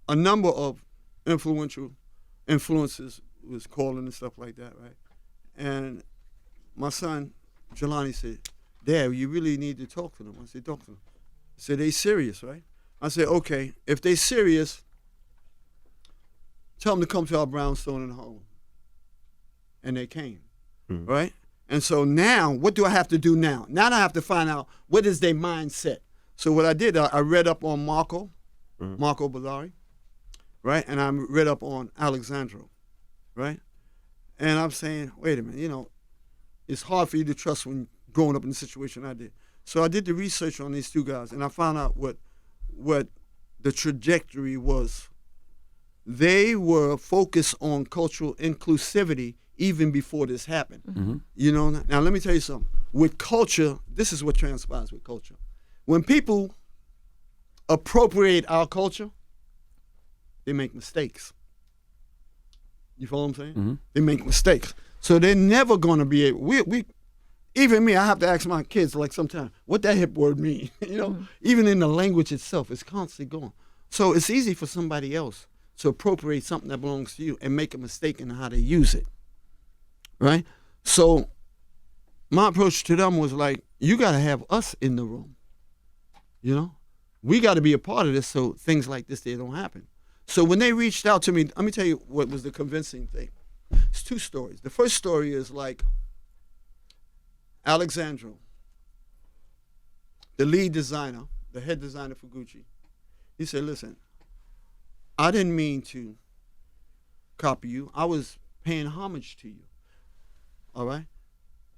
A number of influences was calling and stuff like that, right? And my son, Jelani, said, Dad, you really need to talk to them. I said, talk to them. He said, they serious, right? I said, okay, if they serious, tell them to come to our brownstone in Harlem. And they came, right? And so now, what do I have to do now? Now I have to find out what is their mindset. So what I did, I read up on Marco Bellari, right? And I read up on Alexandro, right? And I'm saying, wait a minute, it's hard for you to trust when growing up in the situation I did. So I did the research on these two guys, and I found out what the trajectory was. They were focused on cultural inclusivity even before this happened. Now let me tell you something. With culture, this is what transpires with culture. When people appropriate our culture, they make mistakes. You follow what I'm saying? They make mistakes. So they're never going to be able, we even me, I have to ask my kids like sometimes, what that hip word mean? Even in the language itself, it's constantly going. So it's easy for somebody else to appropriate something that belongs to you and make a mistake in how they use it, right? So my approach to them was like, you got to have us in the room, We got to be a part of this so things like this, they don't happen. So when they reached out to me, let me tell you what was the convincing thing. It's two stories. The first story is like Alexandro, the lead designer, the head designer for Gucci. He said, listen, I didn't mean to copy you. I was paying homage to you, all right?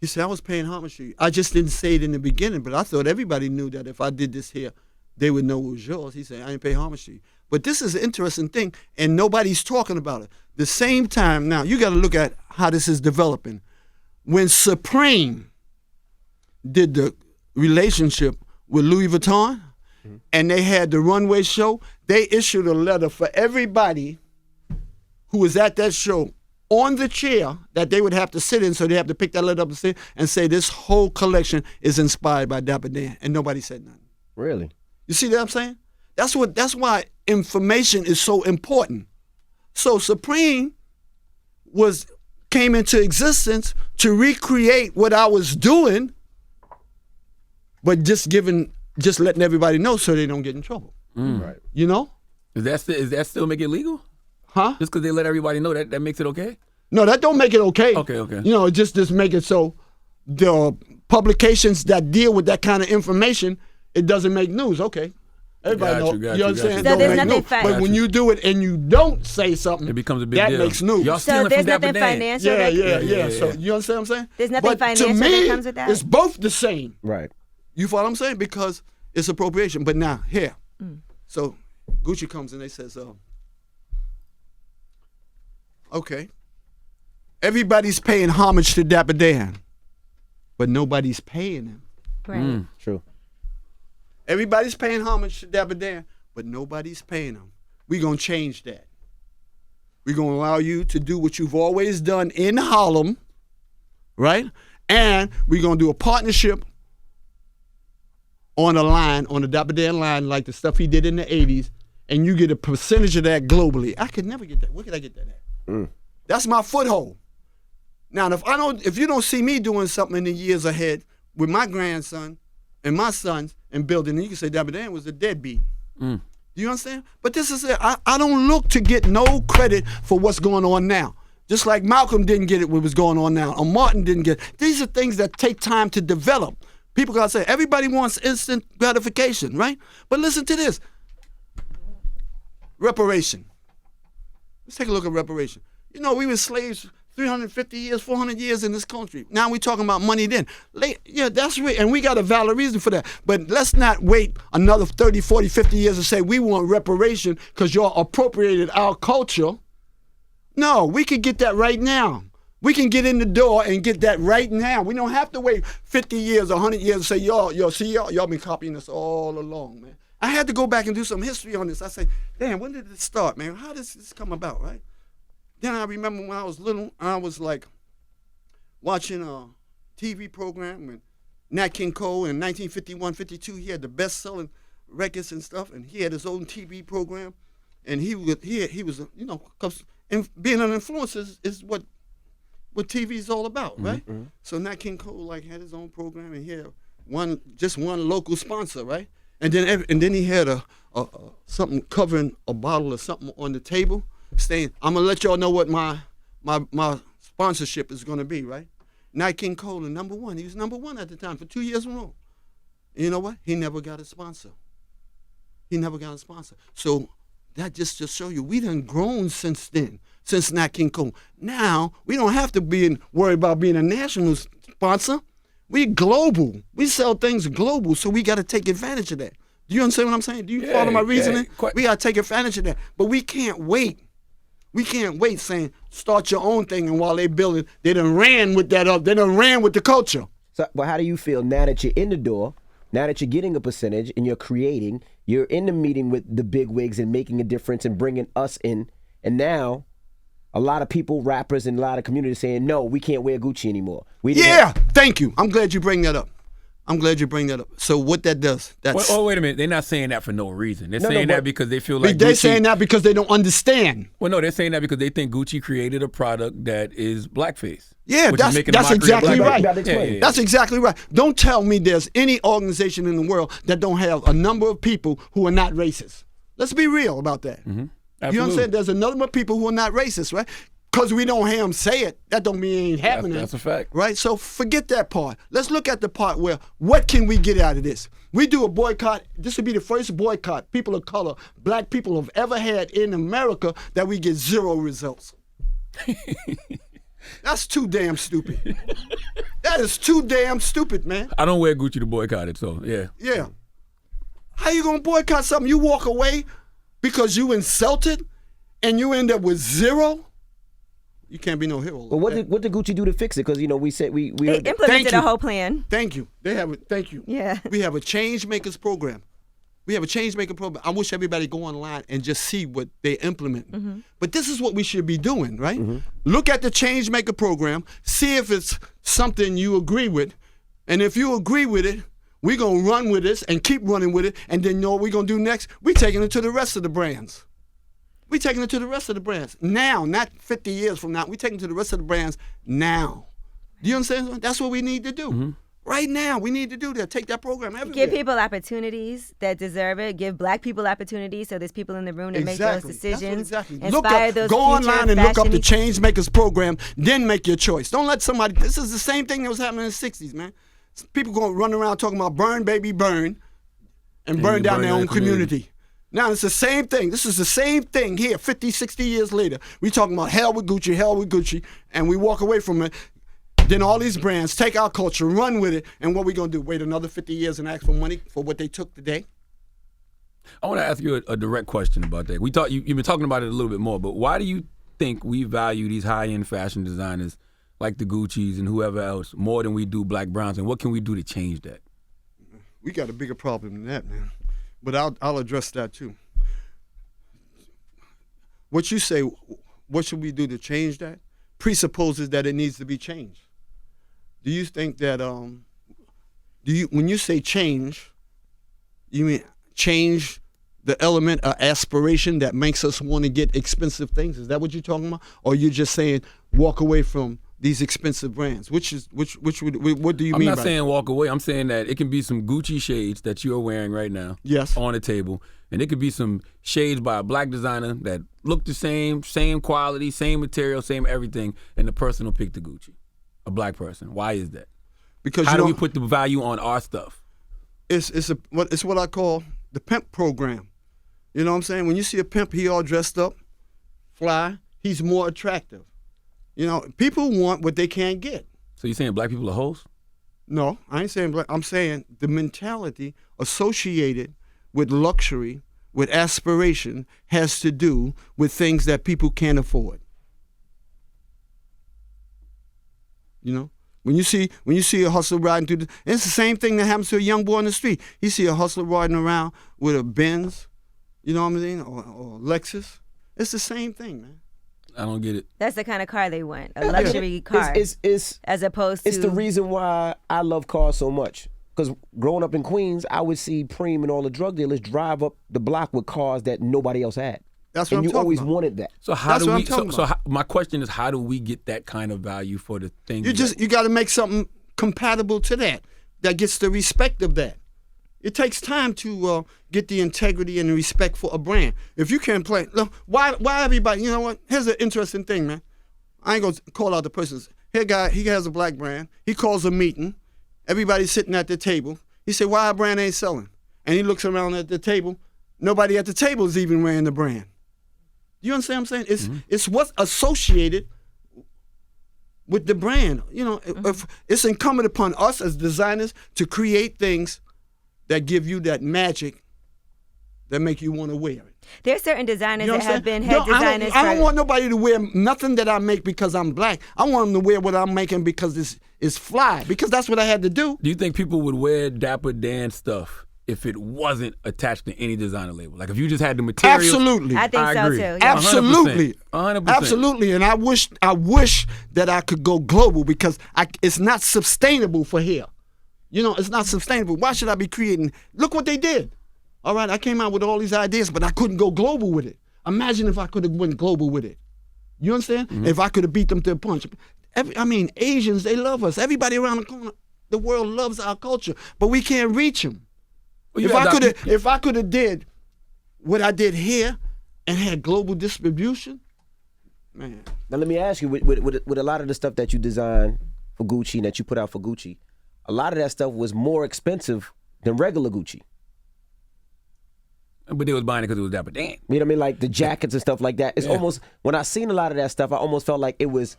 He said, I was paying homage to you. I just didn't say it in the beginning, but I thought everybody knew that if I did this here, they would know it was yours. He said, I didn't pay homage to you. But this is an interesting thing, and nobody's talking about it. The same time, now, you got to look at how this is developing. When Supreme did the relationship with Louis Vuitton, and they had the runway show, they issued a letter for everybody who was at that show on the chair that they would have to sit in, so they have to pick that letter up and sit and say this whole collection is inspired by Dapper Dan, and nobody said nothing. Really? You see what I'm saying? That's why information is so important. So Supreme came into existence to recreate what I was doing, but just letting everybody know so they don't get in trouble. Right. Is that still make it legal? Huh? Just because they let everybody know that makes it okay? No, that don't make it okay. Okay. Just make it so the publications that deal with that kind of information, it doesn't make news. Okay. Everybody know. You understand? So there's nothing But when you do it and you don't say something, it becomes a big that deal. makes news. Y'all So stealing there's from Dapper nothing Dan. financial. Yeah. So you understand what I'm saying? There's nothing but financial to me, that comes with that? it's both the same. Right. You follow what I'm saying? Because it's appropriation. But now, here. So Gucci comes and they says, okay, everybody's paying homage to Dapper Dan, but nobody's paying him. Right. True. Everybody's paying homage to Dapper Dan, but nobody's paying him. We're going to change that. We're going to allow you to do what you've always done in Harlem, right? And we're going to do a partnership on the Dapper Dan line, like the stuff he did in the 80s, and you get a percentage of that globally. I could never get that. Where could I get that at? That's my foothold. Now, if you don't see me doing something in the years ahead with my grandson and my sons and building, then you can say Dapper Dan was a deadbeat. Do you understand? But this is it. I don't look to get no credit for what's going on now. Just like Malcolm didn't get it what was going on now, or Martin didn't get it. These are things that take time to develop. People gotta say, everybody wants instant gratification, right? But listen to this. Reparation. Let's take a look at reparation. We were slaves 350 years, 400 years in this country. Now we're talking about money then. Yeah, that's right, and we got a valid reason for that. But let's not wait another 30, 40, 50 years to say we want reparation because y'all appropriated our culture. No, we could get that right now. We can get in the door and get that right now. We don't have to wait 50 years, 100 years and say, y'all been copying us all along, man. I had to go back and do some history on this. I say, damn, when did it start, man? How did this come about, right? Then I remember when I was little, I was like watching a TV program when Nat King Cole in 1951, 52, he had the best-selling records and stuff, and he had his own TV program, and he was, you know, 'cause being an influencer is what TV is all about, right? Mm-hmm. So Nat King Cole like had his own program, and he had just one local sponsor, right? And then he had a something covering a bottle or something on the table, saying, "I'm gonna let y'all know what my sponsorship is gonna be," right? Nat King Cole, the number one. He was number one at the time for 2 years in a row. And you know what? He never got a sponsor. So that just show you we done grown since then, since Nat King Cole. Now we don't have to be worried about being a national sponsor. We global. We sell things global, so we got to take advantage of that. Do you understand what I'm saying? Do you follow my reasoning? We got to take advantage of that. But we can't wait. We can't wait saying, start your own thing, and while they building, they done ran with that up. They done ran with the culture. So, but how do you feel now that you're in the door, now that you're getting a percentage and you're creating, you're in the meeting with the big wigs and making a difference and bringing us in, and now a lot of people, rappers and a lot of communities saying, no, we can't wear Gucci anymore. Thank you. I'm glad you bring that up. So what that does, that's... Wait a minute. They're not saying that for no reason. They're saying that because they feel like they're Gucci... saying that because they don't understand. Well, no, they're saying that because they think Gucci created a product that is blackface. Yeah, that's exactly right. Yeah. That's exactly right. Don't tell me there's any organization in the world that don't have a number of people who are not racist. Let's be real about that. Mm-hmm. You know what I'm saying? There's a number of people who are not racist, right? Because we don't hear them say it, that don't mean it ain't happening. That's a fact. Right? So forget that part. Let's look at the part where, what can we get out of this? We do a boycott. This would be the first boycott people of color, black people have ever had in America that we get 0 results. That's too damn stupid. That is too damn stupid, man. I don't wear Gucci to boycott it, so yeah. Yeah. How you gonna boycott something? You walk away because you insulted and you end up with 0? You can't be no hero. But what did Gucci do to fix it? Because, you know, we said we They implemented a whole plan. Thank you. Thank you. Yeah. We have a change makers program. I wish everybody go online and just see what they implement. Mm-hmm. But this is what we should be doing, right? Mm-hmm. Look at the change maker program, see if it's something you agree with. And if you agree with it, we're going to run with this and keep running with it. And then you know what we're going to do next? We're taking it to the rest of the brands. Now, not 50 years from now. We're taking it to the rest of the brands now. Do you understand? That's what we need to do. Mm-hmm. Right now, we need to do that. Take that program everywhere. Give people opportunities that deserve it. Give black people opportunities so there's people in the room that make those decisions. Inspire those go online and look up the fashion- Change Makers program, then make your choice. Don't let somebody... This is the same thing that was happening in the 60s, man. People going to run around talking about burn, baby, burn, and burn down their own community. Now, it's the same thing. This is the same thing here 50, 60 years later. We talking about hell with Gucci, and we walk away from it. Then all these brands take our culture, run with it, and what we going to do? Wait another 50 years and ask for money for what they took today? I want to ask you a direct question about that. You've been talking about it a little bit more, but why do you think we value these high-end fashion designers like the Guccis and whoever else more than we do black browns, and what can we do to change that? We got a bigger problem than that, man. But I'll address that too. What you say, what should we do to change that, presupposes that it needs to be changed. Do you think that when you say change, you mean change the element of aspiration that makes us want to get expensive things? Is that what you're talking about? Or you're just saying walk away from these expensive brands? What do you mean by that? I'm not saying walk away. I'm saying that it can be some Gucci shades that you're wearing right now on the table. And it could be some shades by a black designer that look the same quality, same material, same everything, and the person will pick the Gucci. A black person. Why is that? Because how do we put the value on our stuff? It's what I call the pimp program. You know what I'm saying? When you see a pimp, he all dressed up, fly, he's more attractive. You know, people want what they can't get. So you're saying black people are hoes? No, I ain't saying black. I'm saying the mentality associated with luxury, with aspiration, has to do with things that people can't afford. You know, when you see a hustler riding through it's the same thing that happens to a young boy on the street. You see a hustler riding around with a Benz, you know what I mean, or Lexus. It's the same thing, man. I don't get it. That's the kind of car they want, a luxury car, It's as opposed to. It's the reason why I love cars so much. Because growing up in Queens, I would see Preem and all the drug dealers drive up the block with cars that nobody else had. That's what and I'm you talking always about. wanted that. So how That's do what we? I'm talking So about. my question is, how do we get that kind of value for the thing? You got to make something compatible to that gets the respect of that. It takes time to get the integrity and the respect for a brand. If you can't play, look, why everybody? You know what? Here's an interesting thing, man. I ain't gonna call out the person. Here, guy, he has a black brand. He calls a meeting. Everybody's sitting at the table. He said, "Why our brand ain't selling?" And he looks around at the table. Nobody at the table is even wearing the brand. You understand what I'm saying? It's what's associated with the brand. You know, if it's incumbent upon us as designers to create things that give you that magic that make you want to wear it. There's certain designers You know that what I'm have been saying? head designers I don't for. want nobody to wear nothing that I make because I'm black. I want them to wear what I'm making because it's fly. Because that's what I had to do. Do you think people would wear Dapper Dan stuff if it wasn't attached to any designer label? Like if you just had the material? Absolutely. I think so agree. too. Yeah. Absolutely. 100%. Absolutely. And I wish that I could go global because it's not sustainable for here. You know, it's not sustainable. Why should I be creating? Look what they did. All right, I came out with all these ideas, but I couldn't go global with it. Imagine if I could have went global with it. You understand? If I could have beat them to a punch. Asians, they love us. Everybody around the corner, the world loves our culture, but we can't reach them. Well, If I could have did what I did here and had global distribution, man. Now let me ask you, with a lot of the stuff that you designed for Gucci and that you put out for Gucci, a lot of that stuff was more expensive than regular Gucci. But they was buying it because it was Dapper Dan. You know what I mean? Like the jackets and stuff like that. It's almost, when I seen a lot of that stuff, I almost felt like it was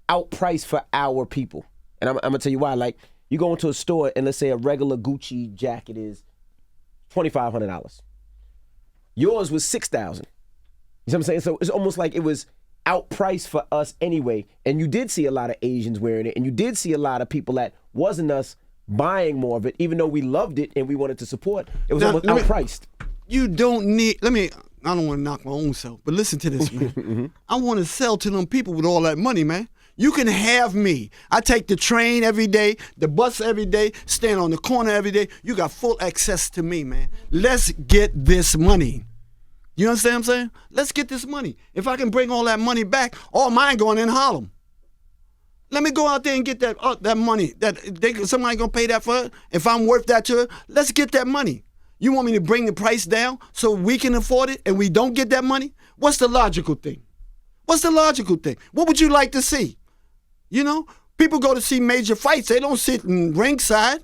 outpriced for our people. And I'm gonna tell you why. Like, you go into a store and let's say a regular Gucci jacket is $2,500. Yours was $6,000. You know what I'm saying? So it's almost like it was outpriced for us anyway. And you did see a lot of Asians wearing it, and you did see a lot of people that wasn't us buying more of it, even though we loved it and we wanted to support. It was almost outpriced. You don't need, I don't want to knock my own self, but listen to this, man. I want to sell to them people with all that money, man. You can have me. I take the train every day, the bus every day, stand on the corner every day. You got full access to me, man. Let's get this money. You understand what I'm saying? Let's get this money. If I can bring all that money back, all mine going in Harlem. Let me go out there and get that money. Somebody gonna pay that for it? If I'm worth that to her, let's get that money. You want me to bring the price down so we can afford it and we don't get that money? What's the logical thing? What's the logical thing? What would you like to see? You know, people go to see major fights. They don't sit in ringside.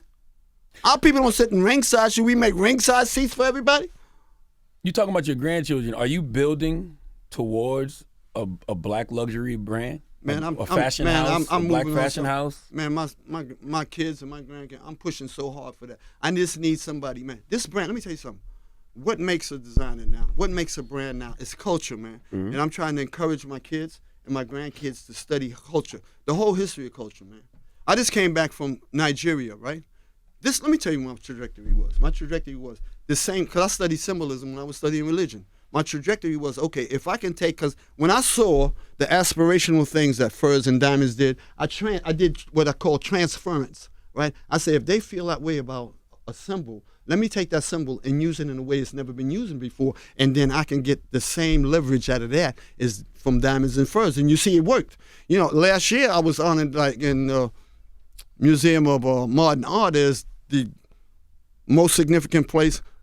Our people don't sit in ringside. Should we make ringside seats for everybody? You talking about your grandchildren. Are you building towards a black luxury brand? Man, a fashion house, I'm a black moving on fashion something. house? Man, my kids and my grandkids, I'm pushing so hard for that. I just need somebody, man. This brand, let me tell you something. What makes a designer now? What makes a brand now? It's culture, man. And I'm trying to encourage my kids and my grandkids to study culture, the whole history of culture, man. I just came back from Nigeria, right? Let me tell you what my trajectory was. My trajectory was the same, because I studied symbolism when I was studying religion. My trajectory was, okay, if I can take, because when I saw the aspirational things that Furs and Diamonds did, I did what I call transference, right? I say, if they feel that way about a symbol, let me take that symbol and use it in a way it's never been used before, and then I can get the same leverage out of that as from Diamonds and Furs. And you see, it worked. You know, last year I was honored like in the Museum of Modern Art as the most significant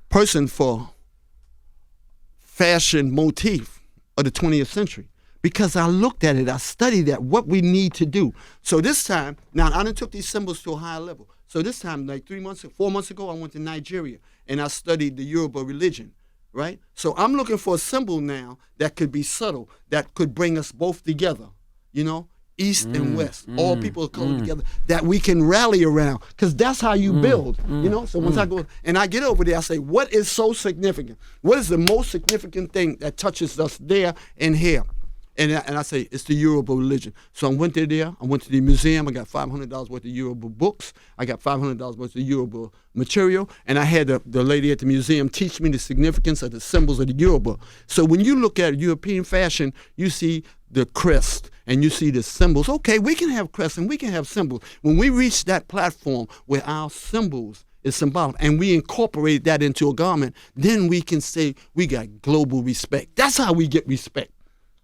person for fashion motif of the 20th century, because I looked at it, I studied that, what we need to do. So this time, now I done took these symbols to a higher level. So this time, like 4 months ago, I went to Nigeria and I studied the Yoruba religion, right? So I'm looking for a symbol now that could be subtle, that could bring us both together, you know? East and West, all people of color together, that we can rally around, because that's how you build, you know? So once I go, and I get over there, I say, what is so significant? What is the most significant thing that touches us there and here? And I say, it's the Yoruba religion. So I went there, I went to the museum, I got $500 worth of Yoruba books, I got $500 worth of Yoruba material, and I had the lady at the museum teach me the significance of the symbols of the Yoruba. So when you look at European fashion, you see the crest and you see the symbols. Okay, we can have crests and we can have symbols. When we reach that platform where our symbols is symbolic and we incorporate that into a garment, then we can say we got global respect. That's how we get respect.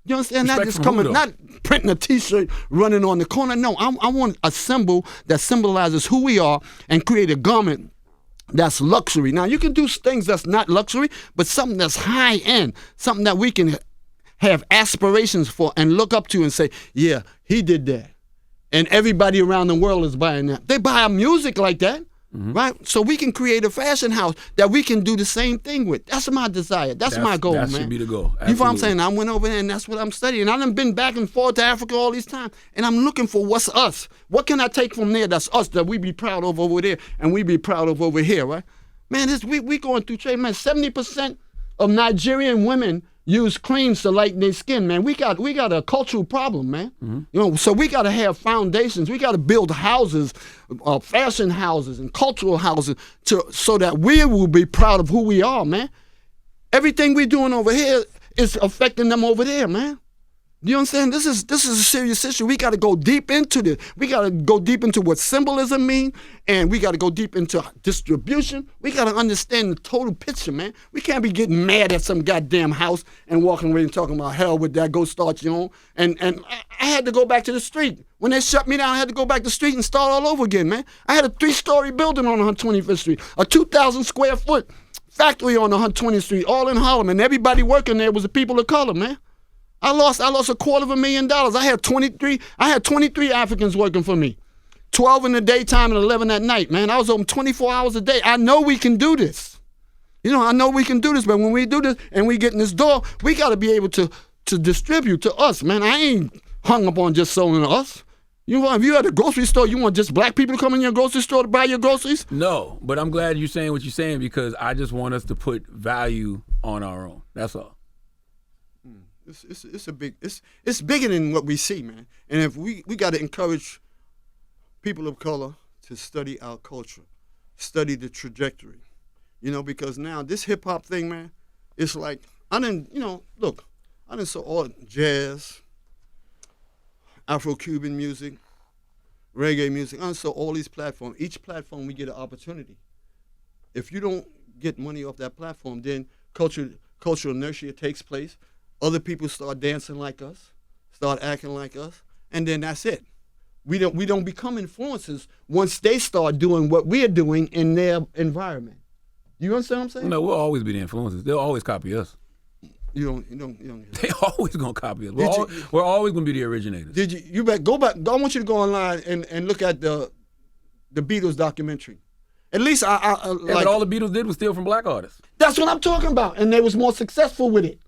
You understand? Respect Not just from coming, who, though? not printing a T-shirt, running on the corner. No, I want a symbol that symbolizes who we are and create a garment that's luxury. Now, you can do things that's not luxury, but something that's high end, something that we can have aspirations for and look up to and say, yeah, he did that. And everybody around the world is buying that. They buy our music like that, right? So we can create a fashion house that we can do the same thing with. That's my desire. That's my goal, that man. should be the goal. You know what I'm Absolutely. saying? I went over there and that's what I'm studying. I done been back and forth to Africa all these times, and I'm looking for what's us. What can I take from there that's us that we be proud of over there and we be proud of over here, right? Man, we going through trade, man. 70% of Nigerian women use creams to lighten their skin, man. We got a cultural problem, man. You know, so we got to have foundations. We got to build houses, fashion houses and cultural houses, so that we will be proud of who we are, man. Everything we're doing over here is affecting them over there, man. You understand? This is a serious issue. We got to go deep into this. We got to go deep into what symbolism means, and we got to go deep into distribution. We got to understand the total picture, man. We can't be getting mad at some goddamn house and walking away and talking about hell with that, go start your own. And I had to go back to the street. When they shut me down, I had to go back to the street and start all over again, man. I had a 3-story building on 125th Street, a 2,000 square foot factory on 120th Street, all in Harlem, and everybody working there was the people of color, man. I lost $250,000. I had 23 Africans working for me. 12 in the daytime and 11 at night, man. I was open 24 hours a day. I know we can do this. You know, I know we can do this, but when we do this and we get in this door, we got to be able to distribute to us, man. I ain't hung up on just selling to us. You know, if you at a grocery store, you want just black people to come in your grocery store to buy your groceries? No, but I'm glad you're saying what you're saying because I just want us to put value on our own. That's all. It's bigger than what we see, man. And if we got to encourage people of color to study our culture, study the trajectory, you know, because now this hip hop thing, man, it's like I done saw all jazz, Afro-Cuban music, reggae music. I done saw all these platforms. Each platform we get an opportunity. If you don't get money off that platform, then cultural inertia takes place. Other people start dancing like us, start acting like us, and then that's it. We don't become influencers once they start doing what we're doing in their environment. You understand what I'm saying? No, we'll always be the influencers. They'll always copy us. You don't. They always gonna copy us. We're always gonna be the originators. Did you better go back? I want you to go online and look at the Beatles documentary. At least But all the Beatles did was steal from black artists. That's what I'm talking about, and they was more successful with it.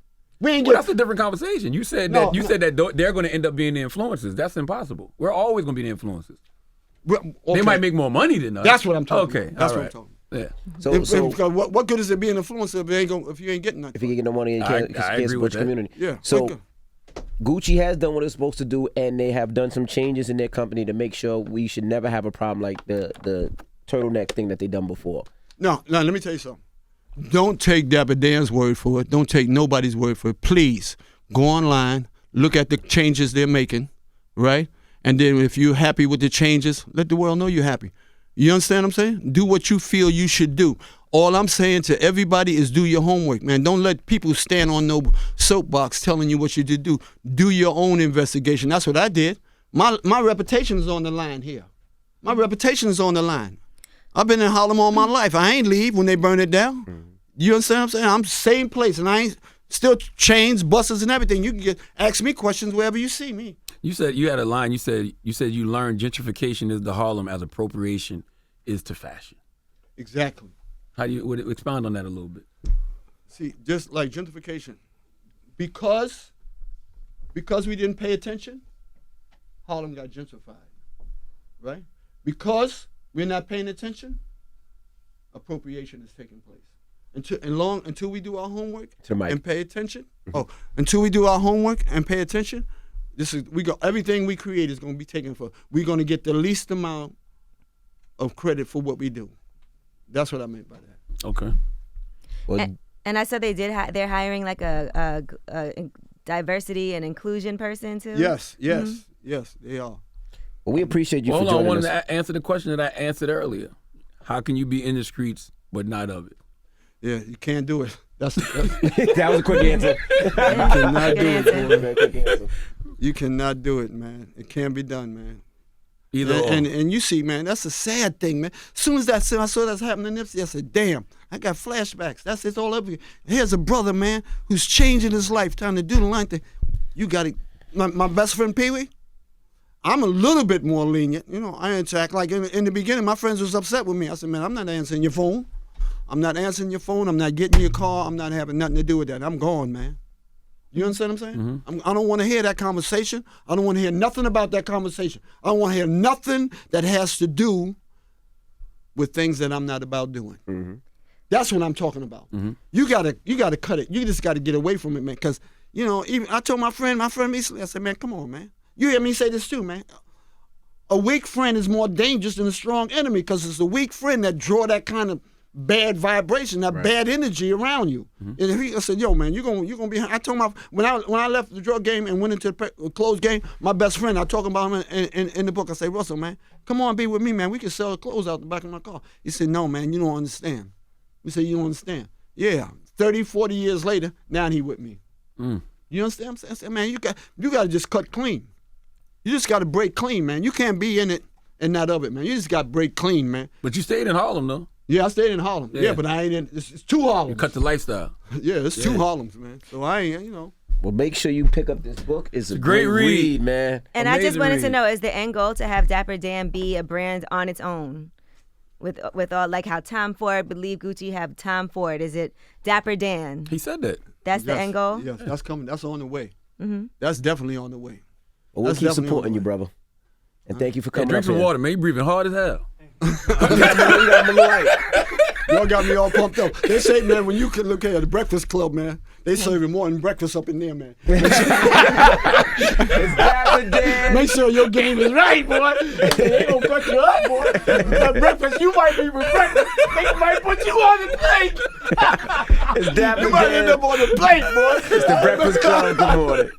That's a different conversation. You said that they're going to end up being the influencers. That's impossible. We're always going to be the influencers. Okay. They might make more money than us. That's what I'm talking about. Okay, that's all what right. I'm talking about. Yeah. So what good is it being an influencer if you ain't getting nothing? If you get no money, you can't support your community. Yeah. So Gucci has done what it's supposed to do, and they have done some changes in their company to make sure we should never have a problem like the turtleneck thing that they done before. No, let me tell you something. Don't take Dapper Dan's word for it. Don't take nobody's word for it. Please go online, look at the changes they're making, right? And then if you're happy with the changes, let the world know you're happy. You understand what I'm saying? Do what you feel you should do. All I'm saying to everybody is do your homework, man. Don't let people stand on no soapbox telling you what you should do. Do your own investigation. That's what I did. My reputation is on the line here. My reputation is on the line. I've been in Harlem all my life. I ain't leave when they burn it down. You understand what I'm saying? I'm same place, and I ain't still chains, buses, and everything. You can ask me questions wherever you see me. You said you had a line. You said you learned gentrification is to Harlem as appropriation is to fashion. Exactly. How do you expound on that a little bit? See, just like gentrification, because we didn't pay attention, Harlem got gentrified, right? Because we're not paying attention, appropriation is taking place. Until we do our homework and pay attention. Until we do our homework and pay attention, everything we create is going to be taken for. We're going to get the least amount of credit for what we do. That's what I meant by that. Okay. And I said they're hiring like a diversity and inclusion person too? Yes, they are. Well, we appreciate you Well, for hold on, I joining wanted us. to answer the question that I answered earlier. How can you be in the streets but not of it? Yeah, you can't do it. That's That was a quick answer. you cannot Good do it, answer. boy. Quick answer. You cannot do it, man. It can't be done, man. Either or. And you see, man, that's a sad thing, man. As soon as I saw that's happening to Nipsey, I said, damn, I got flashbacks. That's it all over here. Here's a brother, man, who's changing his life, trying to do the line thing. You got to, my best friend Pee Wee, I'm a little bit more lenient. You know, I interact like in the beginning, my friends was upset with me. I said, man, I'm not answering your phone. I'm not answering your phone. I'm not getting your car. I'm not having nothing to do with that. I'm gone, man. You understand what I'm saying? Mm-hmm. I don't want to hear that conversation. I don't want to hear nothing about that conversation. I don't want to hear nothing that has to do with things that I'm not about doing. Mm-hmm. That's what I'm talking about. Mm-hmm. You gotta cut it. You just gotta get away from it, man. Because even I told my friend recently, I said, man, come on, man. You hear me say this too, man. A weak friend is more dangerous than a strong enemy because it's a weak friend that draw that kind of bad vibration, that bad energy around you. And if I said, yo, man, you're gonna be. I told when I left the drug game and went into the clothes game, my best friend, I talk about him in the book. I say, Russell, man, come on, be with me, man. We can sell the clothes out the back of my car. He said, no, man, you don't understand. We said, you don't understand. Yeah, 30, 40 years later, now he with me. You understand what I'm saying? I said, man, you got to just cut clean. You just got to break clean, man. You can't be in it and not of it, man. You just got to break clean, man. But you stayed in Harlem, though. Yeah, I stayed in Harlem. Yeah. Yeah, but I ain't in. It's two Harlems. You cut the lifestyle. Yeah, it's two Harlems, man. So I ain't, Well, make sure you pick up this book. It's a great great read. man. And I just Amazing wanted to read. know, is the end goal to have Dapper Dan be a brand on its own? With all, like how Tom Ford, Believe Gucci have Tom Ford. Is it Dapper Dan? He said that. That's the Yes, end goal? Yes, that's coming. That's on the way. That's definitely on the way. Well, we'll That's keep definitely supporting on you, the way. brother. And thank you for Hey, coming drink up some here. water, man. You breathing hard as hell. Y'all got me all pumped up. They say, man, when you can look at the Breakfast Club, man, they serving more than breakfast up in there, man. It's Dapper Dan. Make sure your game is right, boy. They ain't gonna cut you up, boy. That breakfast, you might be with breakfast. They might put you on the plate. It's Dapper You might end Dan. up on the plate, boy. It's the Breakfast Club. Good morning.